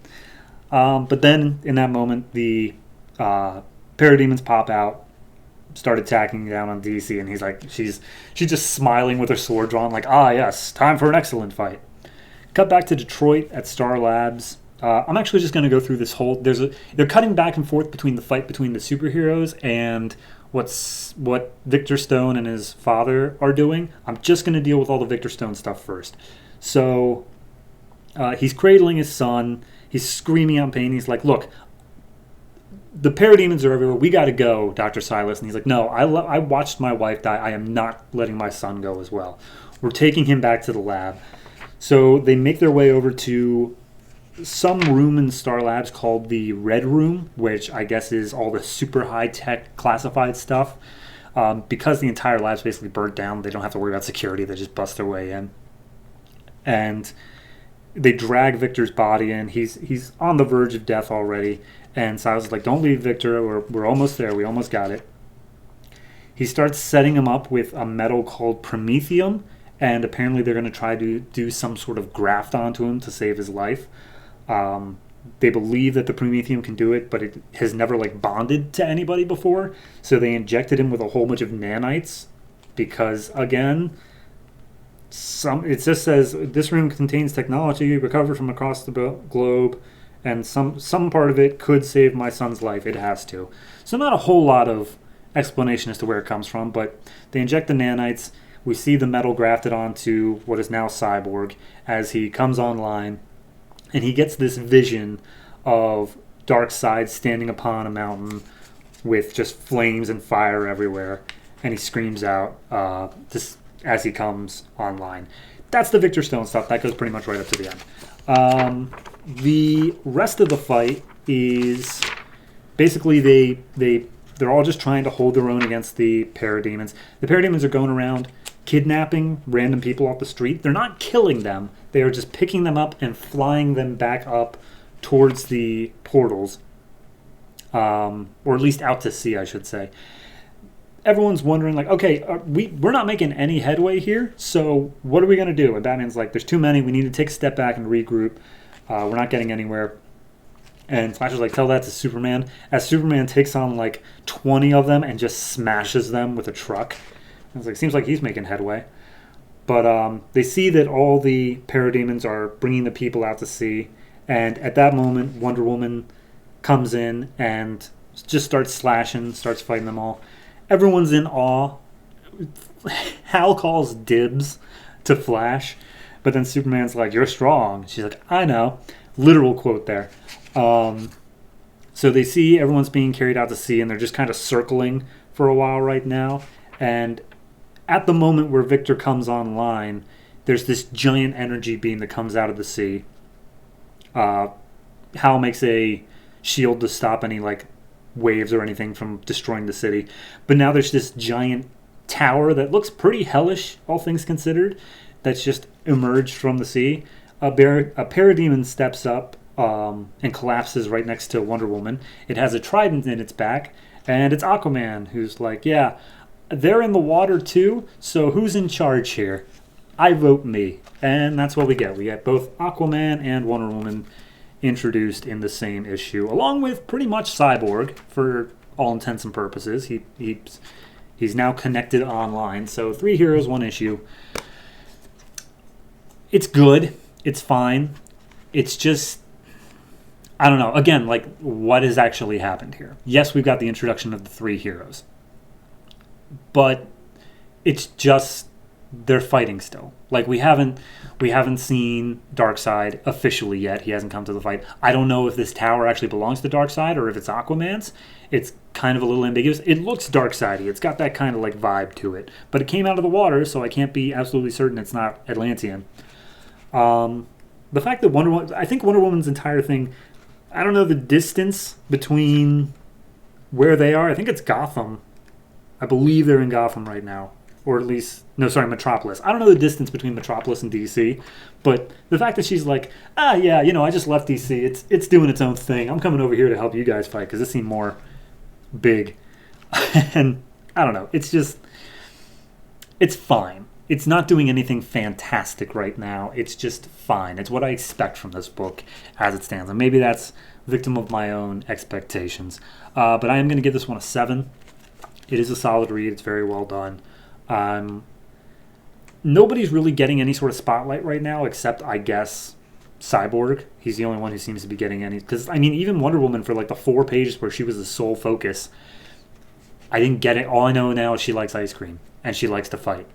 But then, in that moment, the parademons pop out, start attacking down on DC, and he's like, she's just smiling with her sword drawn, like, yes, time for an excellent fight. Cut back to Detroit at Star Labs. I'm actually just going to go through this whole, they're cutting back and forth between the fight between the superheroes and what Victor Stone and his father are doing. I'm just going to deal with all the Victor Stone stuff first. So he's cradling his son, he's screaming out in pain, he's like, look, the parademons are everywhere. We got to go, Dr. Silas. And he's like, no, I watched my wife die. I am not letting my son go as well. We're taking him back to the lab. So they make their way over to some room in Star Labs called the Red Room, which I guess is all the super high-tech classified stuff. Because the entire lab's basically burnt down, they don't have to worry about security. They just bust their way in. And they drag Victor's body in. He's on the verge of death already. And Silas is like, don't leave, Victor. We're almost there. We almost got it. He starts setting him up with a metal called Promethium. And apparently they're going to try to do some sort of graft onto him to save his life. they believe that the Prometheum can do it, but it has never like bonded to anybody before. So they injected him with a whole bunch of nanites because, again, it just says this room contains technology recovered from across the globe, and some part of it could save my son's life. It has to. So not a whole lot of explanation as to where it comes from, but they inject the nanites. We see the metal grafted onto what is now Cyborg as he comes online, and he gets this vision of Darkseid standing upon a mountain with just flames and fire everywhere, and he screams out this as he comes online. That's the Victor Stone stuff. That goes pretty much right up to the end. The rest of the fight is basically they're all just trying to hold their own against the parademons. The parademons are going around kidnapping random people off the street. They're not killing them. They are just picking them up and flying them back up towards the portals. Or at least out to sea, I should say. Everyone's wondering, like, okay, we're not making any headway here, so what are we going to do? And Batman's like, there's too many. We need to take a step back and regroup. We're not getting anywhere. And Flash is like, tell that to Superman. As Superman takes on, like, 20 of them and just smashes them with a truck. It's like, seems like he's making headway. But they see that all the parademons are bringing the people out to sea. And at that moment, Wonder Woman comes in and just starts slashing, starts fighting them all. Everyone's in awe. Hal calls dibs to Flash, but then Superman's like, you're strong. She's like, I know. Literal quote there. So they see everyone's being carried out to sea, and they're just kind of circling for a while right now. And at the moment where Victor comes online, there's this giant energy beam that comes out of the sea. Hal makes a shield to stop any, like, waves or anything from destroying the city. But now there's this giant tower that looks pretty hellish, all things considered, that's just emerged from the sea. A parademon steps up and collapses right next to Wonder Woman. It has a trident in its back, and it's Aquaman, who's like, yeah, they're in the water too, so who's in charge here? I vote me. And that's what we get. We get both Aquaman and Wonder Woman introduced in the same issue, along with pretty much Cyborg for all intents and purposes. He's now connected online. So 3 heroes, 1 issue. It's good. It's fine. It's just, I don't know. Again, like, what has actually happened here? Yes, we've got the introduction of the 3 heroes. But it's just, they're fighting still. Like, we haven't seen Darkseid officially yet. He hasn't come to the fight. I don't know if this tower actually belongs to Darkseid or if it's Aquaman's. It's kind of a little ambiguous. It looks Darkseid-y. It's got that kind of like vibe to it. But it came out of the water, so I can't be absolutely certain it's not Atlantean. The fact that I think Wonder Woman's entire thing, I don't know the distance between where they are. I think it's Gotham. I believe they're in Gotham right now. Or at least, Metropolis. I don't know the distance between Metropolis and DC, but the fact that she's like, yeah, I just left DC. It's doing its own thing. I'm coming over here to help you guys fight because it seemed more big. And I don't know. It's just, it's fine. It's not doing anything fantastic right now. It's just fine. It's what I expect from this book as it stands. And maybe that's victim of my own expectations. But I am going to give this one a 7. It is a solid read. It's very well done. Nobody's really getting any sort of spotlight right now except, I guess, Cyborg. He's the only one who seems to be getting any. Because, I mean, even Wonder Woman, for like the 4 pages where she was the sole focus, I didn't get it. All I know now is she likes ice cream and she likes to fight,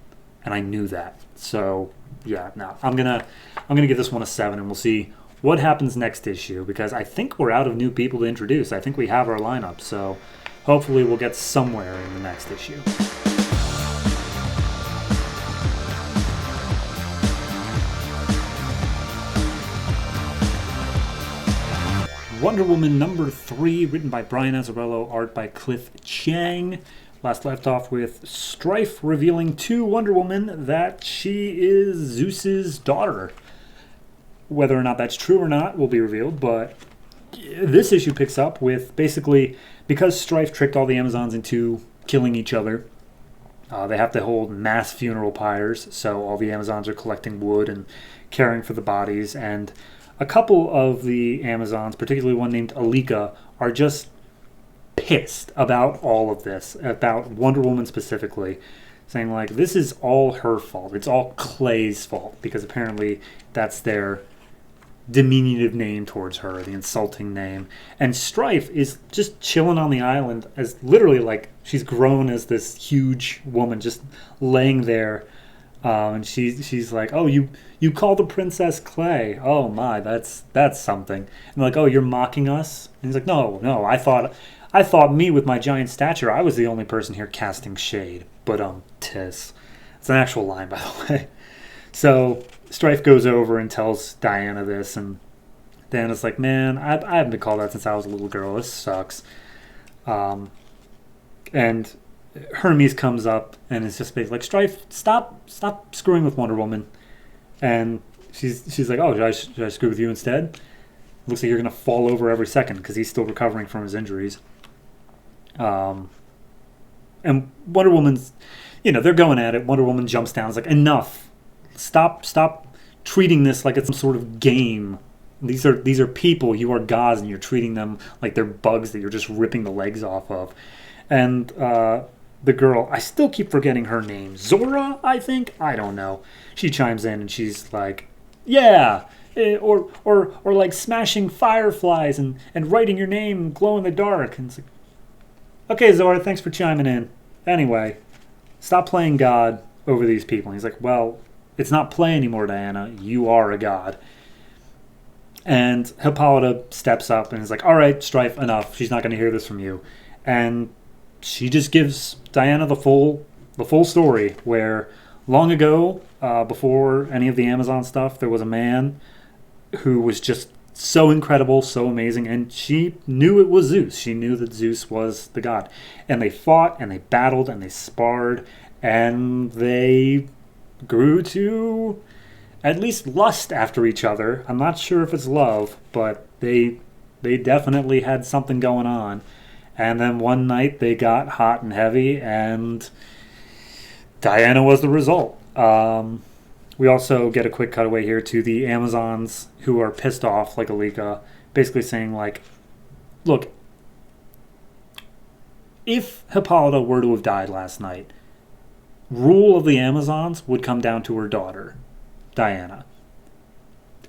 and I knew that. So yeah, no, I'm gonna give this one a 7, and we'll see what happens next issue, because I think we're out of new people to introduce. I think we have our lineup, so hopefully we'll get somewhere in the next issue. Wonder Woman number 3, written by Brian Azzarello, art by Cliff Chang. Last left off with Strife revealing to Wonder Woman that she is Zeus's daughter. Whether or not that's true or not will be revealed, but this issue picks up with basically, because Strife tricked all the Amazons into killing each other, they have to hold mass funeral pyres, so all the Amazons are collecting wood and caring for the bodies, and a couple of the Amazons, particularly one named Alika, are just pissed about all of this, about Wonder Woman specifically, saying like, this is all her fault. It's all Clay's fault, because apparently that's their diminutive name towards her, the insulting name. And Strife is just chilling on the island as literally like she's grown as this huge woman just laying there. And she's like, oh, you call the Princess Clay. Oh my, that's something. And like, oh, you're mocking us? And he's like, no, I thought me with my giant stature, I was the only person here casting shade. But tis. It's an actual line, by the way. So Strife goes over and tells Diana this, and Diana's like, man, I haven't been called that since I was a little girl. This sucks. And Hermes comes up and is just basically like, Strife, stop screwing with Wonder Woman. And she's like, oh, should I screw with you instead? Looks like you're going to fall over every second because he's still recovering from his injuries. And Wonder Woman's, they're going at it. Wonder Woman jumps down. It's like, enough. Stop treating this like it's some sort of game. These are people. You are gods, and you're treating them like they're bugs that you're just ripping the legs off of. And the girl, I still keep forgetting her name. Zora, I think? I don't know. She chimes in and she's like, yeah, or like smashing fireflies and writing your name glow in the dark. And it's like, okay, Zora, thanks for chiming in. Anyway, stop playing God over these people. And he's like, well, it's not play anymore, Diana. You are a god. And Hippolyta steps up and is like, all right, Strife, enough. She's not going to hear this from you. And she just gives Diana the full story, where long ago, before any of the Amazon stuff, there was a man who was just so incredible, so amazing, and she knew it was Zeus. She knew that Zeus was the god. And they fought, and they battled, and they sparred, and they grew to at least lust after each other. I'm not sure if it's love, but they definitely had something going on. And then one night they got hot and heavy, and Diana was the result. We also get a quick cutaway here to the Amazons who are pissed off, like Alika, basically saying, like, look, if Hippolyta were to have died last night, rule of the Amazons would come down to her daughter, Diana.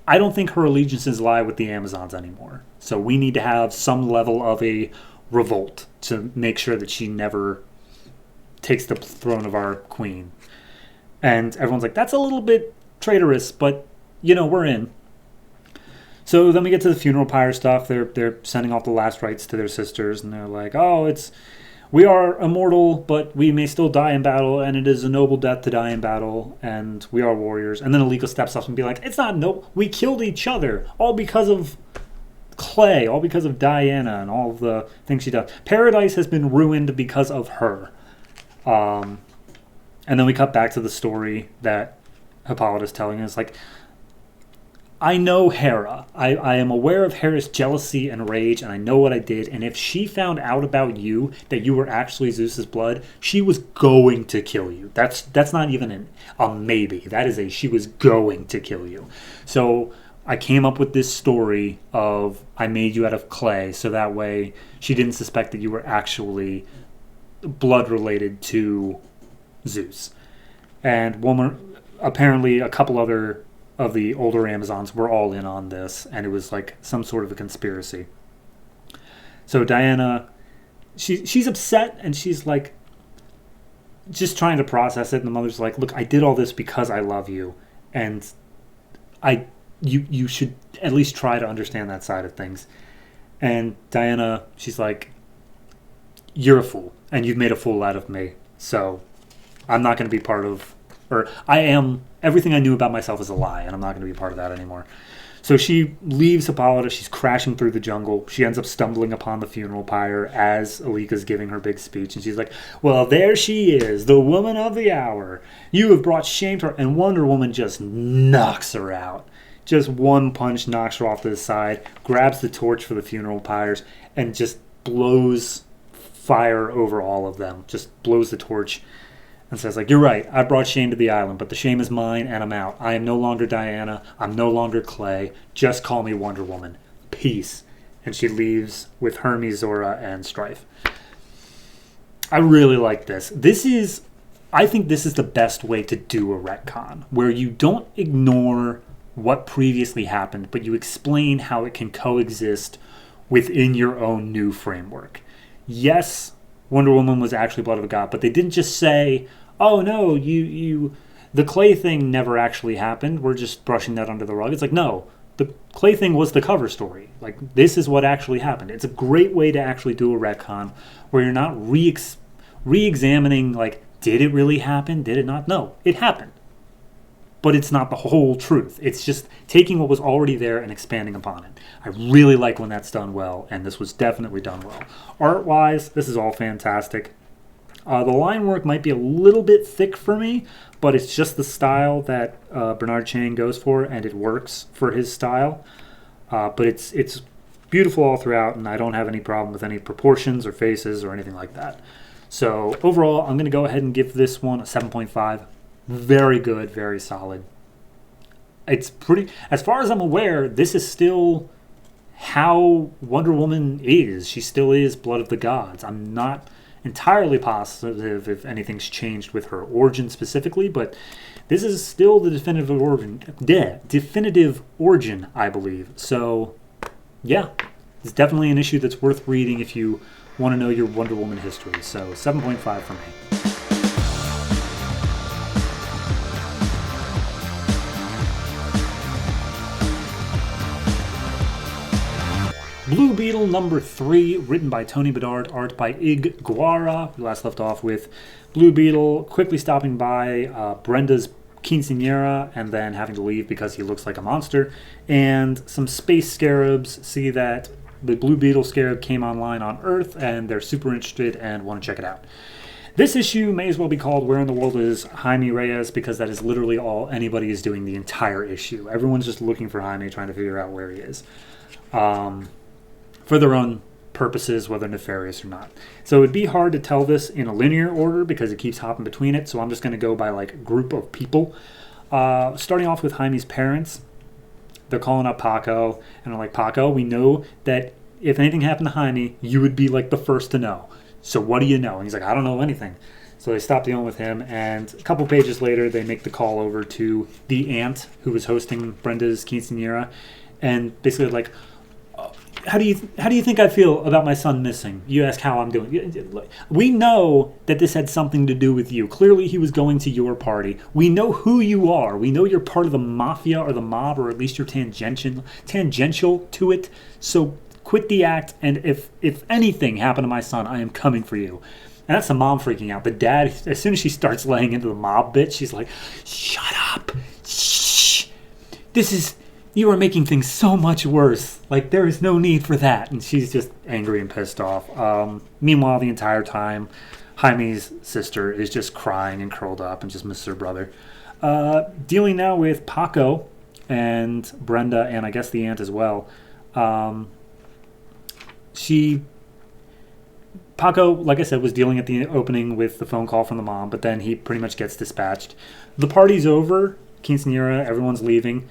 I don't think her allegiances lie with the Amazons anymore. So we need to have some level of a revolt to make sure that she never takes the throne of our queen. And everyone's like, that's a little bit traitorous, but, we're in. So then we get to the funeral pyre stuff. They're sending off the last rites to their sisters, and they're like, oh, we are immortal, but we may still die in battle, and it is a noble death to die in battle, and we are warriors. And then Alika steps up and be like, it's not noble. We killed each other, all because of Clay, all because of Diana and all of the things she does. Paradise has been ruined because of her. And then we cut back to the story that Hippolyta's telling us. Like, I know Hera. I am aware of Hera's jealousy and rage, and I know what I did. And if she found out about you, that you were actually Zeus's blood, she was going to kill you. That's not even a maybe. That is she was going to kill you. So I came up with this story of I made you out of clay, so that way she didn't suspect that you were actually blood related to Zeus. And apparently a couple other of the older Amazons were all in on this, and it was like some sort of a conspiracy. So Diana, she's upset, and she's like just trying to process it, and the mother's like, look, I did all this because I love you, and you should at least try to understand that side of things. And Diana, she's like, you're a fool, and you've made a fool out of me, so I'm not going to be part of, or I am, everything I knew about myself is a lie, and I'm not going to be part of that anymore. So she leaves Hippolyta. She's crashing through the jungle. She ends up stumbling upon the funeral pyre as Alika's giving her big speech. And she's like, well, there she is, the woman of the hour. You have brought shame to her. And Wonder Woman just knocks her out. Just one punch knocks her off to the side, grabs the torch for the funeral pyres, and just blows fire over all of them. Just blows the torch. and says, like, you're right, I brought shame to the island, but the shame is mine, and I'm out. I am no longer Diana. I'm no longer Clay. Just call me Wonder Woman. Peace. And she leaves with Hermes, Zora, and Strife. I really like this. I think this is the best way to do a retcon, where you don't ignore what previously happened, but you explain how it can coexist within your own new framework. Yes, Wonder Woman was actually blood of a god, but they didn't just say, oh no, the Clay thing never actually happened, we're just brushing that under the rug. It's like, no, the Clay thing was the cover story. Like, this is what actually happened. It's a great way to actually do a retcon where you're not re-examining, like, did it really happen? Did it not? No, it happened. But it's not the whole truth. It's just taking what was already there and expanding upon it. I really like when that's done well, and this was definitely done well. Art-wise, this is all fantastic. The line work might be a little bit thick for me, but it's just the style that Bernard Chang goes for, and it works for his style. But it's beautiful all throughout, and I don't have any problem with any proportions or faces or anything like that. So overall, I'm going to go ahead and give this one a 7.5. Very good, very solid. It's pretty, as far as I'm aware, this is still how Wonder Woman is. She still is Blood of the Gods. I'm not entirely positive if anything's changed with her origin specifically, but this is still the definitive origin, I believe. So, yeah, it's definitely an issue that's worth reading if you want to know your Wonder Woman history. So, 7.5 for me. Blue Beetle number 3, written by Tony Bedard, art by Ig Guara. We last left off with Blue Beetle quickly stopping by Brenda's quinceañera and then having to leave because he looks like a monster. And some space scarabs see that the Blue Beetle scarab came online on Earth and they're super interested and want to check it out. This issue may as well be called Where in the World is Jaime Reyes, because that is literally all anybody is doing the entire issue. Everyone's just looking for Jaime, trying to figure out where he is. For their own purposes, whether nefarious or not. So it would be hard to tell this in a linear order because it keeps hopping between it, so I'm just going to go by like group of people. Starting off with Jaime's parents. They're calling up Paco, and they're like, Paco, we know that if anything happened to Jaime, you would be like the first to know. So what do you know? And he's like, I don't know anything. So they stop dealing with him, and a couple pages later, they make the call over to the aunt who was hosting Brenda's quinceañera, and basically like, How do you think I feel about my son missing? You ask how I'm doing. We know that this had something to do with you. Clearly he was going to your party. We know who you are. We know you're part of the mafia or the mob, or at least you're tangential to it. So quit the act, and if anything happened to my son, I am coming for you. And that's the mom freaking out. The dad, as soon as she starts laying into the mob bit, she's like, shut up. Shh. You are making things so much worse. Like, there is no need for that. And she's just angry and pissed off. Meanwhile, the entire time, Jaime's sister is just crying and curled up and just misses her brother. Dealing now with Paco and Brenda, and I guess the aunt as well. Paco, like I said, was dealing at the opening with the phone call from the mom, but then he pretty much gets dispatched. The party's over. Quinceañera, everyone's leaving.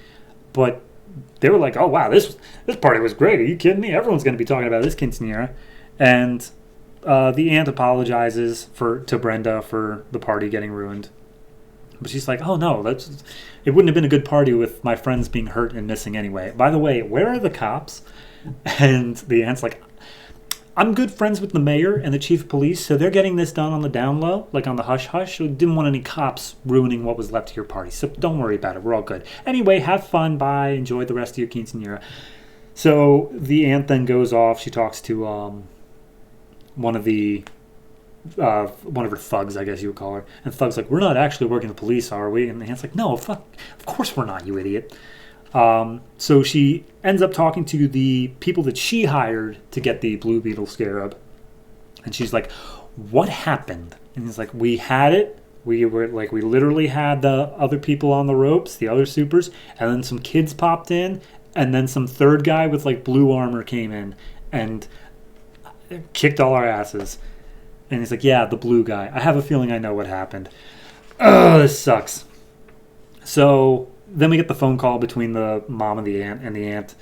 But they were like, oh, wow, this party was great. Are you kidding me? Everyone's going to be talking about this quinceañera. And the aunt apologizes to Brenda for the party getting ruined. But she's like, oh, no, it wouldn't have been a good party with my friends being hurt and missing anyway. By the way, where are the cops? And the aunt's like, I'm good friends with the mayor and the chief of police, so they're getting this done on the down low, like on the hush-hush. We didn't want any cops ruining what was left of your party, so don't worry about it. We're all good. Anyway, have fun. Bye. Enjoy the rest of your quinceañera. So the aunt then goes off. She talks to one of her thugs, I guess you would call her. And the thug's like, we're not actually working the police, are we? And the aunt's like, no, fuck, of course we're not, you idiot. So she ends up talking to the people that she hired to get the Blue Beetle scarab. And she's like, what happened? And he's like, we had it. We literally had the other people on the ropes, the other supers. And then some kids popped in. And then some third guy with like blue armor came in and kicked all our asses. And he's like, yeah, the blue guy. I have a feeling I know what happened. Ugh, this sucks. So then we get the phone call between the mom and the aunt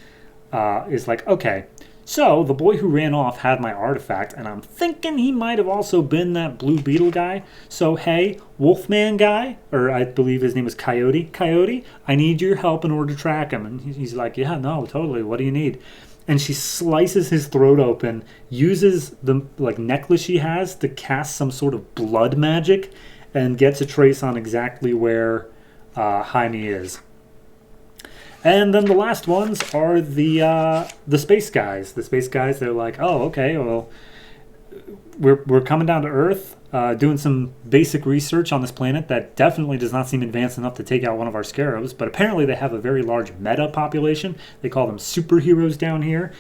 is like, okay, so the boy who ran off had my artifact, and I'm thinking he might have also been that blue beetle guy. So hey, Wolfman guy, or I believe his name was Coyote, I need your help in order to track him. And he's like, yeah, no, totally, what do you need? And she slices his throat open, uses the necklace she has to cast some sort of blood magic, and gets a trace on exactly where Jaime is. And then the last ones are the space guys. The space guys, they're like, oh, okay, well, we're coming down to Earth, doing some basic research on this planet that definitely does not seem advanced enough to take out one of our scarabs, but apparently they have a very large meta population. They call them superheroes down here.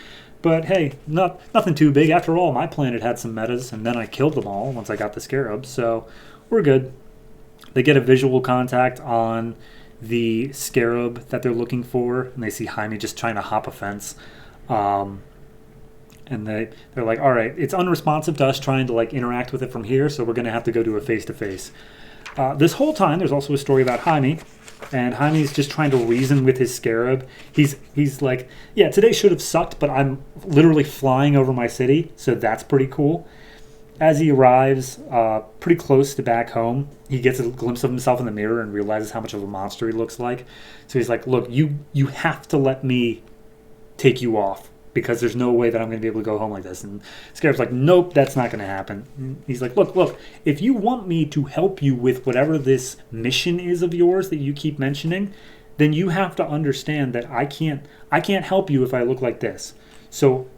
But hey, nothing too big. After all, my planet had some metas, and then I killed them all once I got the scarabs, so we're good. They get a visual contact on the scarab that they're looking for, and they see Jaime just trying to hop a fence. And they're like, all right, it's unresponsive to us trying to interact with it from here, so we're going to have to go to a face-to-face. This whole time, there's also a story about Jaime, and Jaime's just trying to reason with his scarab. He's like, yeah, today should have sucked, but I'm literally flying over my city, so that's pretty cool. As he arrives pretty close to back home, he gets a glimpse of himself in the mirror and realizes how much of a monster he looks like. So he's like, look, you have to let me take you off, because there's no way that I'm going to be able to go home like this. And Scarab's like, nope, that's not going to happen. And he's like, look, if you want me to help you with whatever this mission is of yours that you keep mentioning, then you have to understand that I can't help you if I look like this. So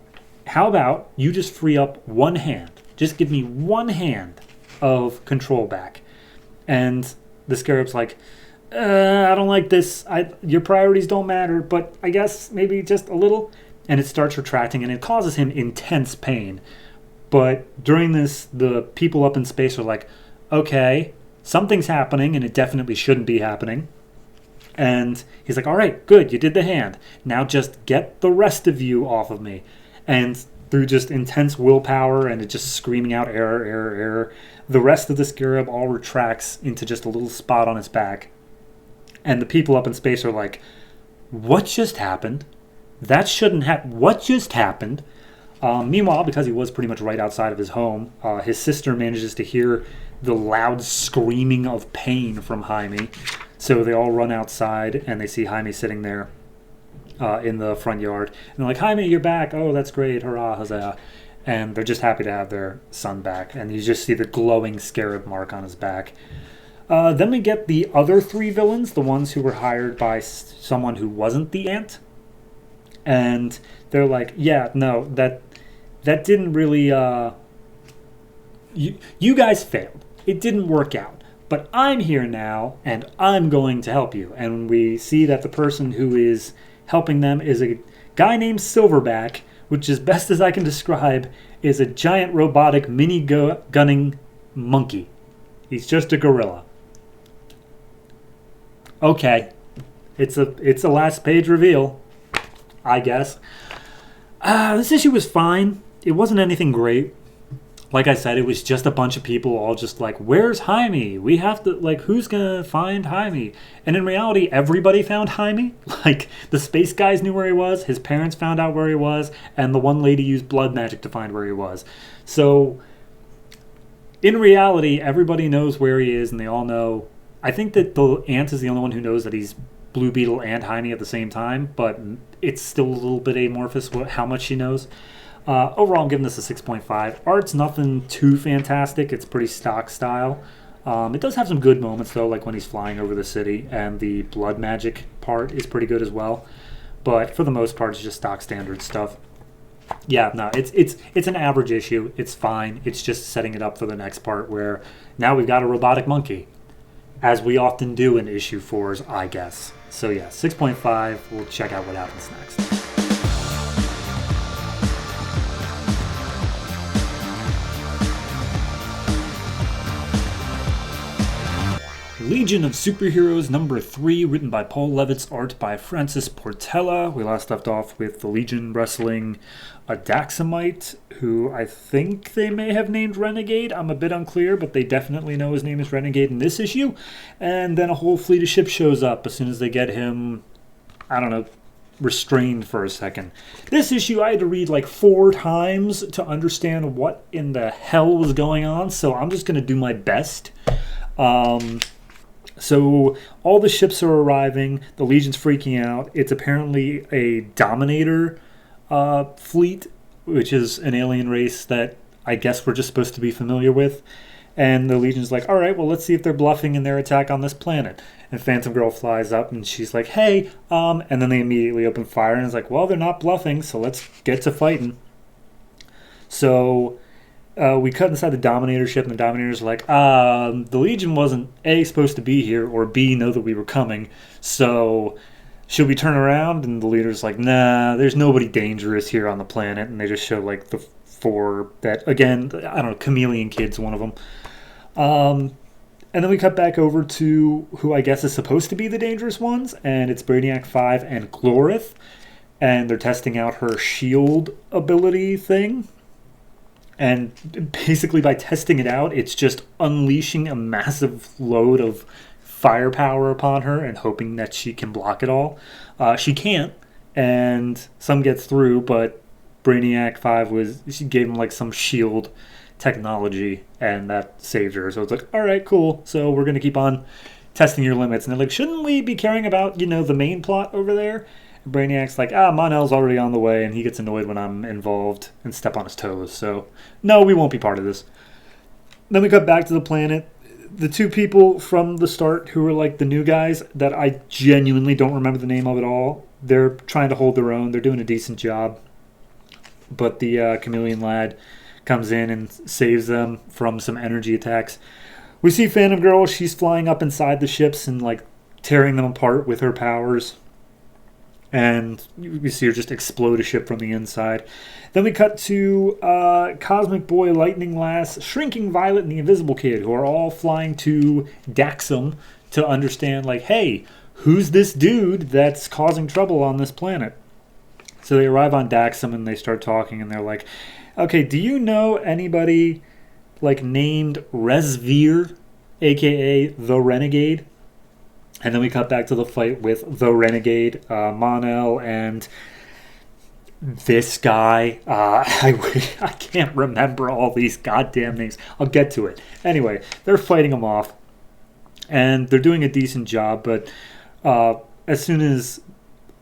how about you just free up one hand? Just give me one hand of control back. And the Scarab's like, I don't like this. Your priorities don't matter, but I guess maybe just a little. And it starts retracting, and it causes him intense pain. But during this, the people up in space are like, okay, something's happening, and it definitely shouldn't be happening. And he's like, all right, good, you did the hand. Now just get the rest of you off of me. And through just intense willpower and it just screaming out error, error, error, the rest of the Scarab all retracts into just a little spot on its back. And the people up in space are like, what just happened? That shouldn't happen. What just happened? Meanwhile, because he was pretty much right outside of his home, his sister manages to hear the loud screaming of pain from Jaime. So they all run outside, and they see Jaime sitting there in the front yard. And they're like, Jaime, you're back. Oh, that's great. Hurrah, huzzah. And they're just happy to have their son back. And you just see the glowing scarab mark on his back. Then we get the other three villains, the ones who were hired by someone who wasn't the ant. And they're like, yeah, no, that didn't really... You guys failed. It didn't work out. But I'm here now, and I'm going to help you. And we see that the person who is helping them is a guy named Silverback, which, as best as I can describe, is a giant robotic mini-gunning monkey. He's just a gorilla. Okay. It's a last page reveal, I guess. This issue was fine. It wasn't anything great. Like I said, it was just a bunch of people all just like, where's Jaime? We have to, who's going to find Jaime? And in reality, everybody found Jaime. The space guys knew where he was, his parents found out where he was, and the one lady used blood magic to find where he was. So, in reality, everybody knows where he is, and they all know. I think that the ant is the only one who knows that he's Blue Beetle and Jaime at the same time, but it's still a little bit amorphous how much she knows. Overall, I'm giving this a 6.5. Art's nothing too fantastic. It's pretty stock style. It does have some good moments, though, like when he's flying over the city, and the blood magic part is pretty good as well. But for the most part, it's just stock standard stuff. Yeah, no, it's an average issue. It's fine. It's just setting it up for the next part where now we've got a robotic monkey, as we often do in issue 4s, I guess. So yeah, 6.5. We'll check out what happens next. Legion of Superheroes number 3, written by Paul Levitz, art by Francis Portela. We last left off with the Legion wrestling a Daxamite, who I think they may have named Renegade. I'm a bit unclear, but they definitely know his name is Renegade in this issue. And then a whole fleet of ships shows up as soon as they get him, I don't know, restrained for a second. This issue I had to read like 4 times to understand what in the hell was going on, so I'm just going to do my best. So all the ships are arriving. The Legion's freaking out. It's apparently a Dominator fleet, which is an alien race that I guess we're just supposed to be familiar with. And the Legion's like, all right, well, let's see if they're bluffing in their attack on this planet. And Phantom Girl flies up and she's like, hey, and then they immediately open fire. And it's like, well, they're not bluffing, so let's get to fighting. So we cut inside the Dominator ship, and the Dominator's like, the Legion wasn't A, supposed to be here, or B, know that we were coming, so should we turn around? And the leader's like, nah, there's nobody dangerous here on the planet. And they just show like the 4 that, again, I don't know, Chameleon Kid's one of them. And then we cut back over to who I guess is supposed to be the dangerous ones, and it's Brainiac 5 and Glorith, and they're testing out her shield ability thing. And basically by testing it out, it's just unleashing a massive load of firepower upon her and hoping that she can block it all. She can't, and some gets through, but Brainiac 5 she gave him like some shield technology, and that saved her. So it's like, all right, cool. So we're going to keep on testing your limits. And they're like, shouldn't we be caring about, the main plot over there? Brainiac's like, Mon-El's already on the way, and he gets annoyed when I'm involved and step on his toes. So, no, we won't be part of this. Then we cut back to the planet. The 2 people from the start who were like the new guys that I genuinely don't remember the name of at all, they're trying to hold their own. They're doing a decent job. But the chameleon lad comes in and saves them from some energy attacks. We see Phantom Girl. She's flying up inside the ships and like tearing them apart with her powers. And we see her just explode a ship from the inside. Then we cut to Cosmic Boy, Lightning Lass, Shrinking Violet, and the Invisible Kid, who are all flying to Daxam to understand, like, hey, who's this dude that's causing trouble on this planet? So they arrive on Daxam and they start talking, and they're like, okay, do you know anybody like named Resveer, a.k.a. the Renegade? And then we cut back to the fight with the Renegade, Mon-El, and this guy. I can't remember all these goddamn names. I'll get to it. Anyway, they're fighting him off, and they're doing a decent job. But as soon as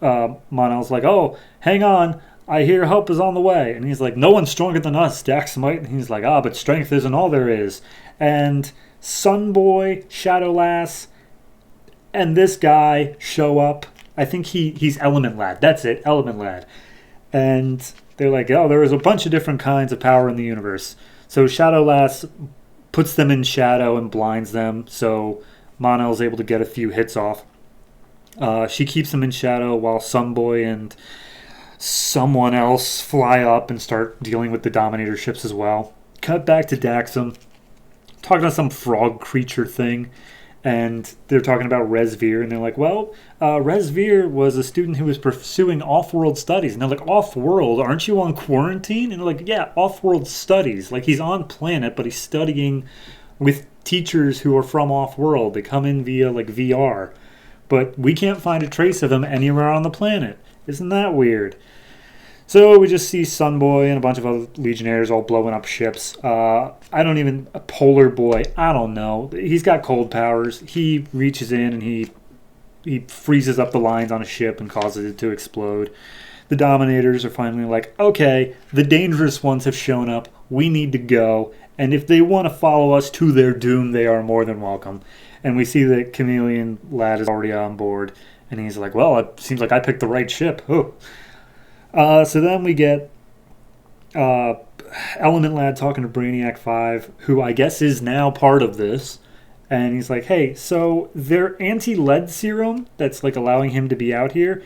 Mon-El's like, oh, hang on, I hear help is on the way. And he's like, no one's stronger than us, Daxamite. And he's like, but strength isn't all there is. And Sunboy, Shadow Lass, and this guy show up. I think he's Element Lad. That's it, Element Lad. And they're like, there is a bunch of different kinds of power in the universe. So Shadow Lass puts them in shadow and blinds them, so Mon-El is able to get a few hits off. She keeps them in shadow while Sunboy and someone else fly up and start dealing with the Dominator ships as well. Cut back to Daxam, talking about some frog creature thing. And they're talking about Resveer, and they're like, well, Resveer was a student who was pursuing off-world studies. And they're like, off-world? Aren't you on quarantine? And they're like, yeah, off-world studies. Like, he's on planet, but he's studying with teachers who are from off-world. They come in via, like, VR. But we can't find a trace of him anywhere on the planet. Isn't that weird? So we just see Sunboy and a bunch of other Legionnaires all blowing up ships. A Polar Boy, I don't know. He's got cold powers. He reaches in and he freezes up the lines on a ship and causes it to explode. The Dominators are finally like, okay, the dangerous ones have shown up. We need to go. And if they want to follow us to their doom, they are more than welcome. And we see that Chameleon Lad is already on board. And he's like, well, it seems like I picked the right ship. Oh. So then we get Element Lad talking to Brainiac 5, who I guess is now part of this. And he's like, hey, so their anti-lead serum that's like allowing him to be out here,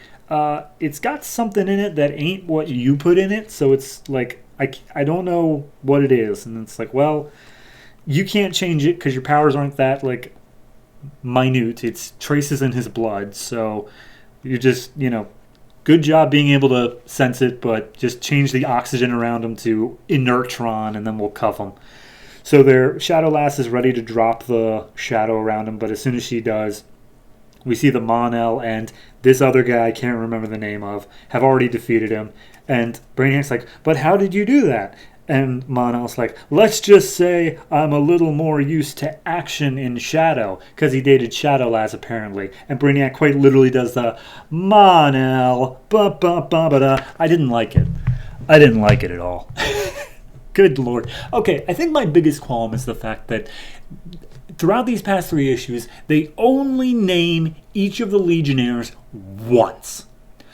it's got something in it that ain't what you put in it. So it's like, I don't know what it is. And it's like, well, you can't change it because your powers aren't that like minute. It's traces in his blood. So you just, good job being able to sense it, but just change the oxygen around him to inertron, and then we'll cuff him. So their Shadow Lass is ready to drop the shadow around him, but as soon as she does, we see the Mon-El and this other guy I can't remember the name of have already defeated him. And Brainiac's like, but how did you do that? And Mon-El's like, let's just say I'm a little more used to action in Shadow, because he dated Shadow Lass apparently. And Brainiac quite literally does the Mon-El, ba-ba-ba-ba-da. I didn't like it. I didn't like it at all. Good Lord. Okay, I think my biggest qualm is the fact that throughout these past 3 issues, they only name each of the Legionnaires once.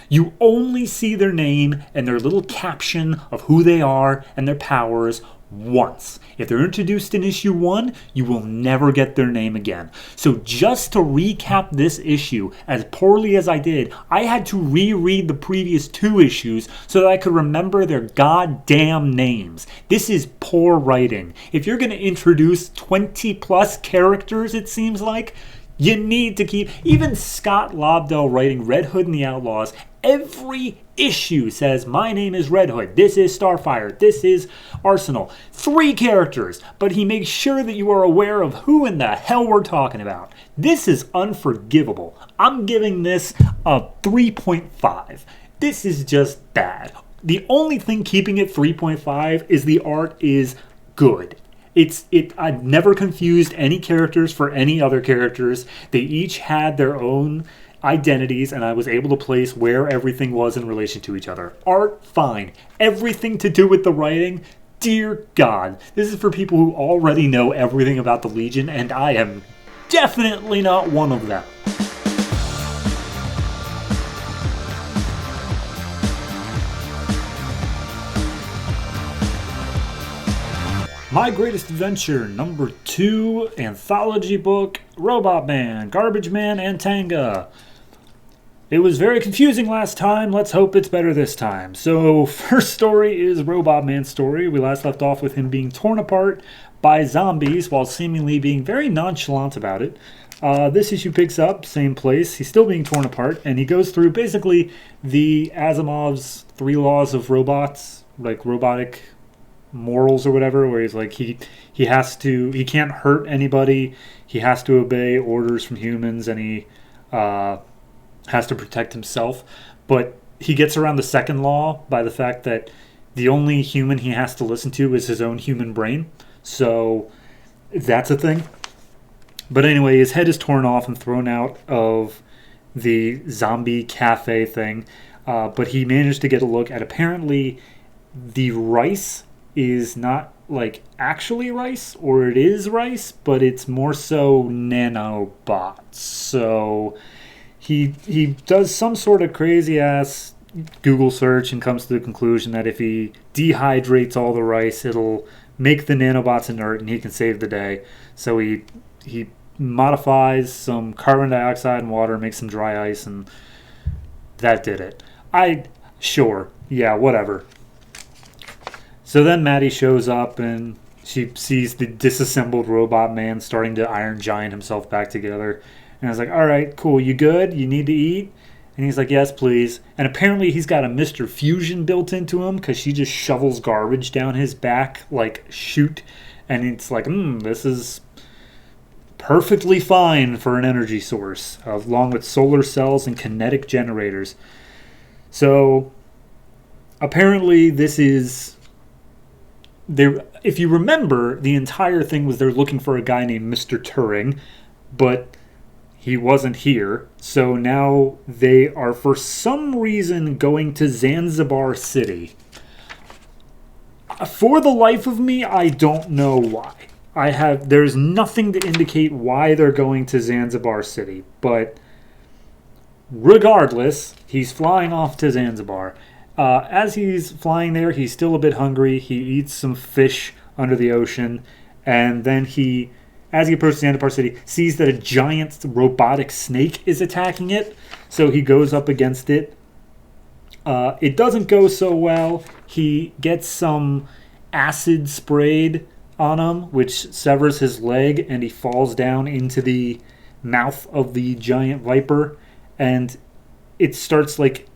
You only see their name and their little caption of who they are and their powers once. If they're introduced in issue 1, you will never get their name again. So just to recap this issue, as poorly as I did, I had to reread the previous 2 issues so that I could remember their goddamn names. This is poor writing. If you're going to introduce 20 plus characters, it seems like, you need to keep... Even Scott Lobdell writing Red Hood and the Outlaws, every issue says, my name is Red Hood, this is Starfire, this is Arsenal. 3 characters, but he makes sure that you are aware of who in the hell we're talking about. This is unforgivable. I'm giving this a 3.5. This is just bad. The only thing keeping it 3.5 is the art is good. I've never confused any characters for any other characters. They each had their own identities, and I was able to place where everything was in relation to each other. Art, fine. Everything to do with the writing, dear God. This is for people who already know everything about the Legion, and I am definitely not one of them. My Greatest Adventure, number 2, anthology book, Robot Man, Garbage Man, and Tanga. It was very confusing last time. Let's hope it's better this time. So, first story is Robot Man's story. We last left off with him being torn apart by zombies while seemingly being very nonchalant about it. This issue picks up, same place. He's still being torn apart, and he goes through basically the Asimov's 3 laws of robots, like robotic morals or whatever, where he's like he can't hurt anybody, he has to obey orders from humans, and he has to protect himself. But he gets around the second law by the fact that the only human he has to listen to is his own human brain. So that's a thing. But anyway, his head is torn off and thrown out of the zombie cafe thing, but he managed to get a look at, apparently the rice is not like actually rice, or it is rice, but it's more so nanobots. So he does some sort of crazy ass Google search and comes to the conclusion that if he dehydrates all the rice, it'll make the nanobots inert and he can save the day. So he modifies some carbon dioxide and water, makes some dry ice, and that did it. Whatever. So then Maddie shows up and she sees the disassembled Robot Man starting to Iron Giant himself back together. And I was like, all right, cool, you good? You need to eat? And he's like, yes, please. And apparently he's got a Mr. Fusion built into him because she just shovels garbage down his back like shoot. And it's like, this is perfectly fine for an energy source, along with solar cells and kinetic generators. So apparently this is... if you remember, the entire thing was they're looking for a guy named Mr. Turing, but he wasn't here. So now they are, for some reason, going to Zanzibar City. For the life of me, I don't know why. There's nothing to indicate why they're going to Zanzibar City, but regardless, he's flying off to Zanzibar. As he's flying there, he's still a bit hungry. He eats some fish under the ocean, and then as he approaches Zanzibar City, sees that a giant robotic snake is attacking it, so he goes up against it. It doesn't go so well. He gets some acid sprayed on him, which severs his leg, and he falls down into the mouth of the giant viper, and it starts like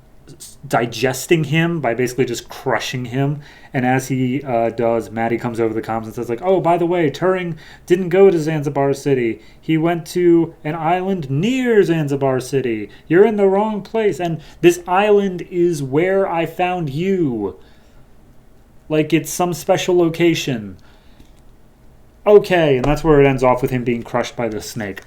digesting him by basically just crushing him. And as he does, Maddie comes over the comms and says like, oh, by the way, Turing didn't go to Zanzibar City. He went to an island near Zanzibar City. You're in the wrong place. And this island is where I found you. Like it's some special location. Okay, and that's where it ends off with him being crushed by the snake.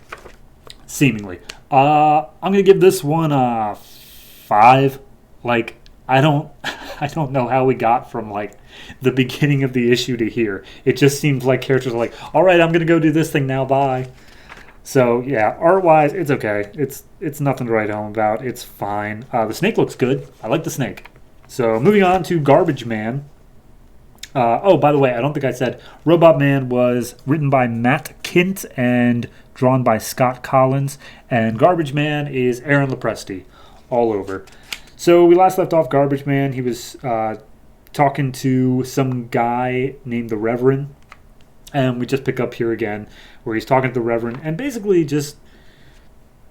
Seemingly. I'm going to give this one a 5. Like, I don't know how we got from, like, the beginning of the issue to here. It just seems like characters are like, all right, I'm going to go do this thing now, bye. So, yeah, art-wise, it's okay. It's nothing to write home about. It's fine. The snake looks good. I like the snake. So, moving on to Garbage Man. By the way, I don't think I said, Robot Man was written by Matt Kint and drawn by Scott Collins. And Garbage Man is Aaron Lopresti all over. So we last left off Garbage Man. He was talking to some guy named the Reverend. And we just pick up here again where he's talking to the Reverend and basically just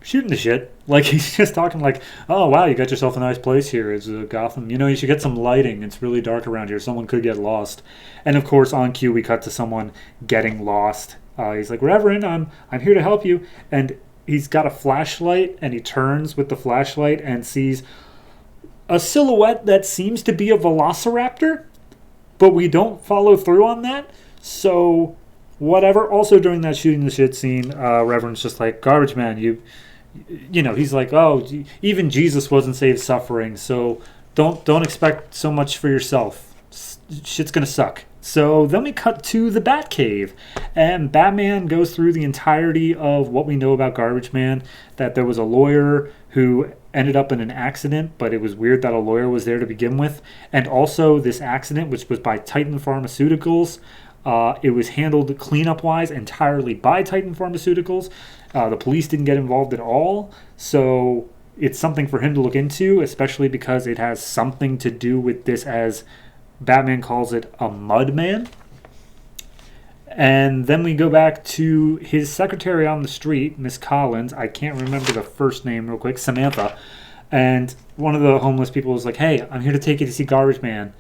shooting the shit. Like he's just talking like, oh, wow, you got yourself a nice place here. It's Gotham. You know, you should get some lighting. It's really dark around here. Someone could get lost. And, of course, on cue, we cut to someone getting lost. He's like, Reverend, I'm here to help you. And he's got a flashlight, and he turns with the flashlight and sees a silhouette that seems to be a velociraptor, but we don't follow through on that. So, whatever. Also, during that shooting the shit scene, Reverend's just like, Garbage Man, you know, he's like, oh, even Jesus wasn't saved suffering, so don't expect so much for yourself. Shit's gonna suck. So then we cut to the Batcave, and Batman goes through the entirety of what we know about Garbage Man, that there was a lawyer who ended up in an accident, but it was weird that a lawyer was there to begin with, and also this accident, which was by Titan Pharmaceuticals, it was handled cleanup-wise entirely by Titan Pharmaceuticals. The police didn't get involved at all, so it's something for him to look into, especially because it has something to do with this, as Batman calls it, a mud man. And then we go back to his secretary on the street, Miss Collins. I can't remember the first name real quick, Samantha. And one of the homeless people was like, hey, I'm here to take you to see Garbage Man.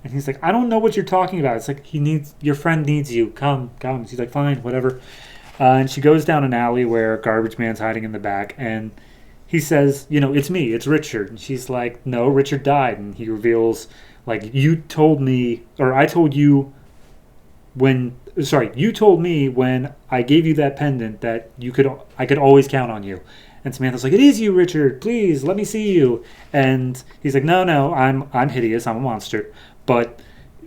And he's like, I don't know what you're talking about. It's like, your friend needs you. Come. She's like, fine, whatever. And she goes down an alley where Garbage Man's hiding in the back. And he says, you know, it's me, it's Richard. And she's like, no, Richard died. And he reveals, like, you told me when I gave you that pendant that I could always count on you. And Samantha's like, it is you, Richard. Please, let me see you. And he's like, no, I'm hideous. I'm a monster. But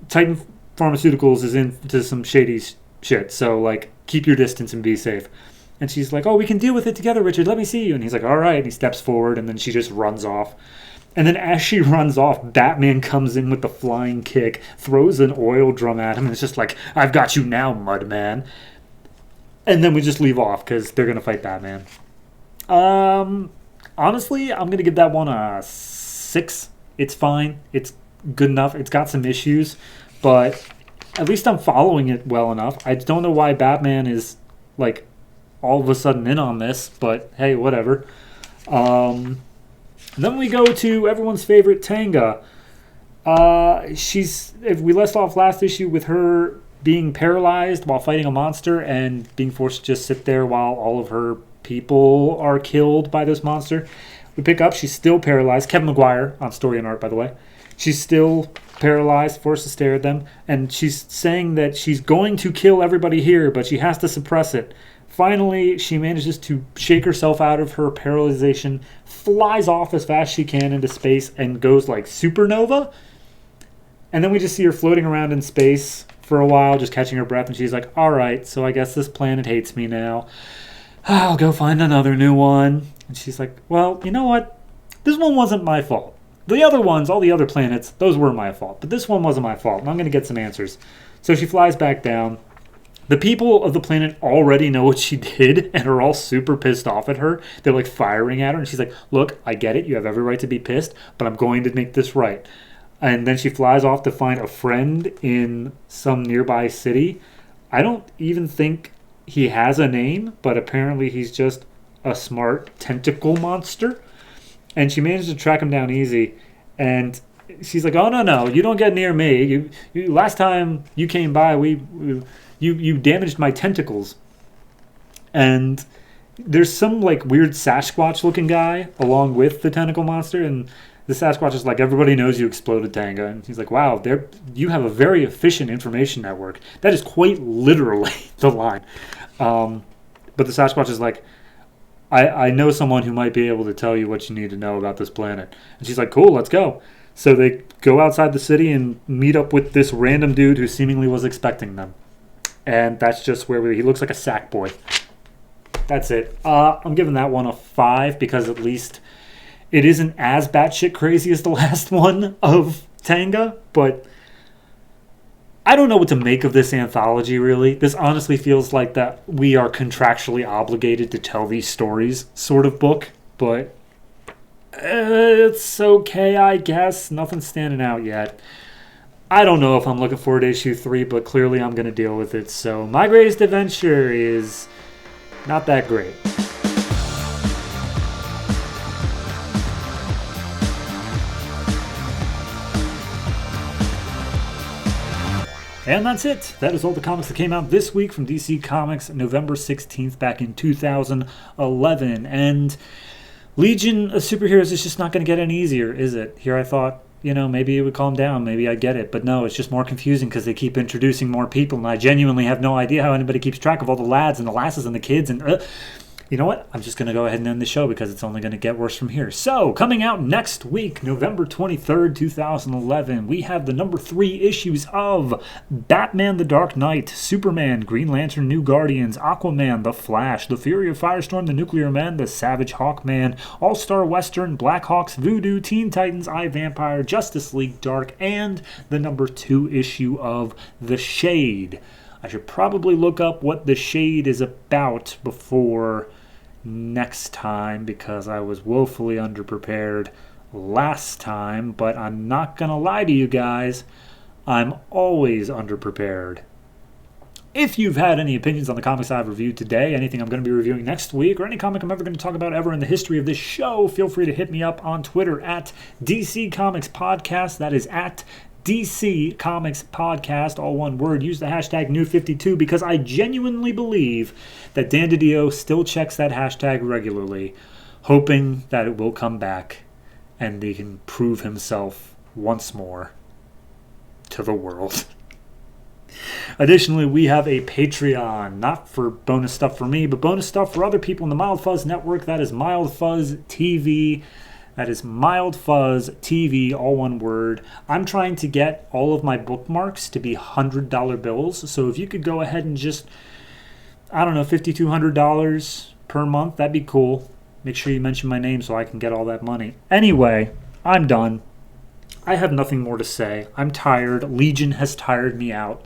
Titan Pharmaceuticals is into some shady shit. So, like, keep your distance and be safe. And she's like, oh, we can deal with it together, Richard. Let me see you. And he's like, all right. And he steps forward, and then she just runs off. And then as she runs off, Batman comes in with the flying kick, throws an oil drum at him, and it's just like, I've got you now, Mudman. And then we just leave off because they're going to fight Batman. Honestly, I'm going to give that one a 6. It's fine. It's good enough. It's got some issues, but at least I'm following it well enough. I don't know why Batman is, like, all of a sudden in on this, but hey, whatever. Then we go to everyone's favorite Tanga. If we left off last issue with her being paralyzed while fighting a monster and being forced to just sit there while all of her people are killed by this monster. We pick up, she's still paralyzed. Kevin Maguire on story and art, by the way. She's still paralyzed, forced to stare at them, and she's saying that she's going to kill everybody here, but she has to suppress it. Finally, she manages to shake herself out of her paralyzation, flies off as fast as she can into space, and goes like supernova. And then we just see her floating around in space for a while, just catching her breath, and she's like, all right, so I guess this planet hates me now. I'll go find another new one. And she's like, well, you know what? This one wasn't my fault. The other ones, all the other planets, those were my fault. But this one wasn't my fault, and I'm going to get some answers. So she flies back down. The people of the planet already know what she did and are all super pissed off at her. They're like firing at her, and she's like, look, I get it. You have every right to be pissed, but I'm going to make this right. And then she flies off to find a friend in some nearby city. I don't even think he has a name, but apparently he's just a smart tentacle monster. And she managed to track him down easy. And she's like, "Oh no, you don't get near me. You last time you came by, you damaged my tentacles." And there's some like weird Sasquatch looking guy along with the tentacle monster, and the Sasquatch is like, "Everybody knows you exploded Tanga." And he's like, "Wow, you have a very efficient information network." That is quite literally the line. But the Sasquatch is like, I know someone who might be able to tell you what you need to know about this planet. And she's like, "Cool, let's go." So they go outside the city and meet up with this random dude who seemingly was expecting them. And that's just where he looks like a sack boy. That's it. I'm giving that one a 5 because at least it isn't as batshit crazy as the last one of Tanga, but I don't know what to make of this anthology, really. This honestly feels like that we are contractually obligated to tell these stories sort of book, but it's okay, I guess. Nothing's standing out yet. I don't know if I'm looking forward to issue 3, but clearly I'm going to deal with it. So my greatest adventure is not that great. And that's it. That is all the comics that came out this week from DC Comics, November 16th, back in 2011. And Legion of Superheroes is just not going to get any easier, is it? Here I thought, maybe it would calm down. Maybe I'd get it. But no, it's just more confusing because they keep introducing more people. And I genuinely have no idea how anybody keeps track of all the lads and the lasses and the kids. And you know what? I'm just going to go ahead and end the show because it's only going to get worse from here. So, coming out next week, November 23rd, 2011, we have the number 3 issues of Batman the Dark Knight, Superman, Green Lantern, New Guardians, Aquaman, The Flash, The Fury of Firestorm, The Nuclear Man, The Savage Hawkman, All-Star Western, Blackhawks, Voodoo, Teen Titans, iVampire, Justice League Dark, and the number 2 issue of The Shade. I should probably look up what The Shade is about before next time because I was woefully underprepared last time, but I'm not gonna lie to you guys, I'm always underprepared. If you've had any opinions on the comics I've reviewed today, anything I'm going to be reviewing next week, or any comic I'm ever going to talk about ever in the history of this show, feel free to hit me up on Twitter at DC Comics Podcast. That is at DC Comics Podcast, all one word. Use the hashtag New52 because I genuinely believe that Dan DiDio still checks that hashtag regularly, hoping that it will come back and he can prove himself once more to the world. Additionally, we have a Patreon, not for bonus stuff for me, but bonus stuff for other people in the Mild Fuzz Network. That is Mild Fuzz TV. That is Mild Fuzz TV, all one word. I'm trying to get all of my bookmarks to be $100 bills. So if you could go ahead and just, $5,200 per month, that'd be cool. Make sure you mention my name so I can get all that money. Anyway, I'm done. I have nothing more to say. I'm tired. Legion has tired me out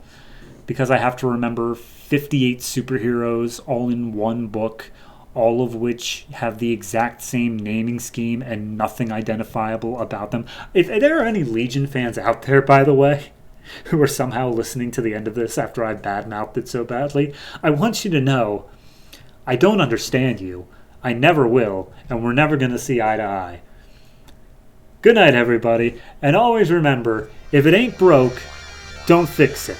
because I have to remember 58 superheroes all in one book, all of which have the exact same naming scheme and nothing identifiable about them. If there are any Legion fans out there, by the way, who are somehow listening to the end of this after I badmouthed it so badly, I want you to know I don't understand you. I never will, and we're never going to see eye to eye. Good night, everybody, and always remember, if it ain't broke, don't fix it.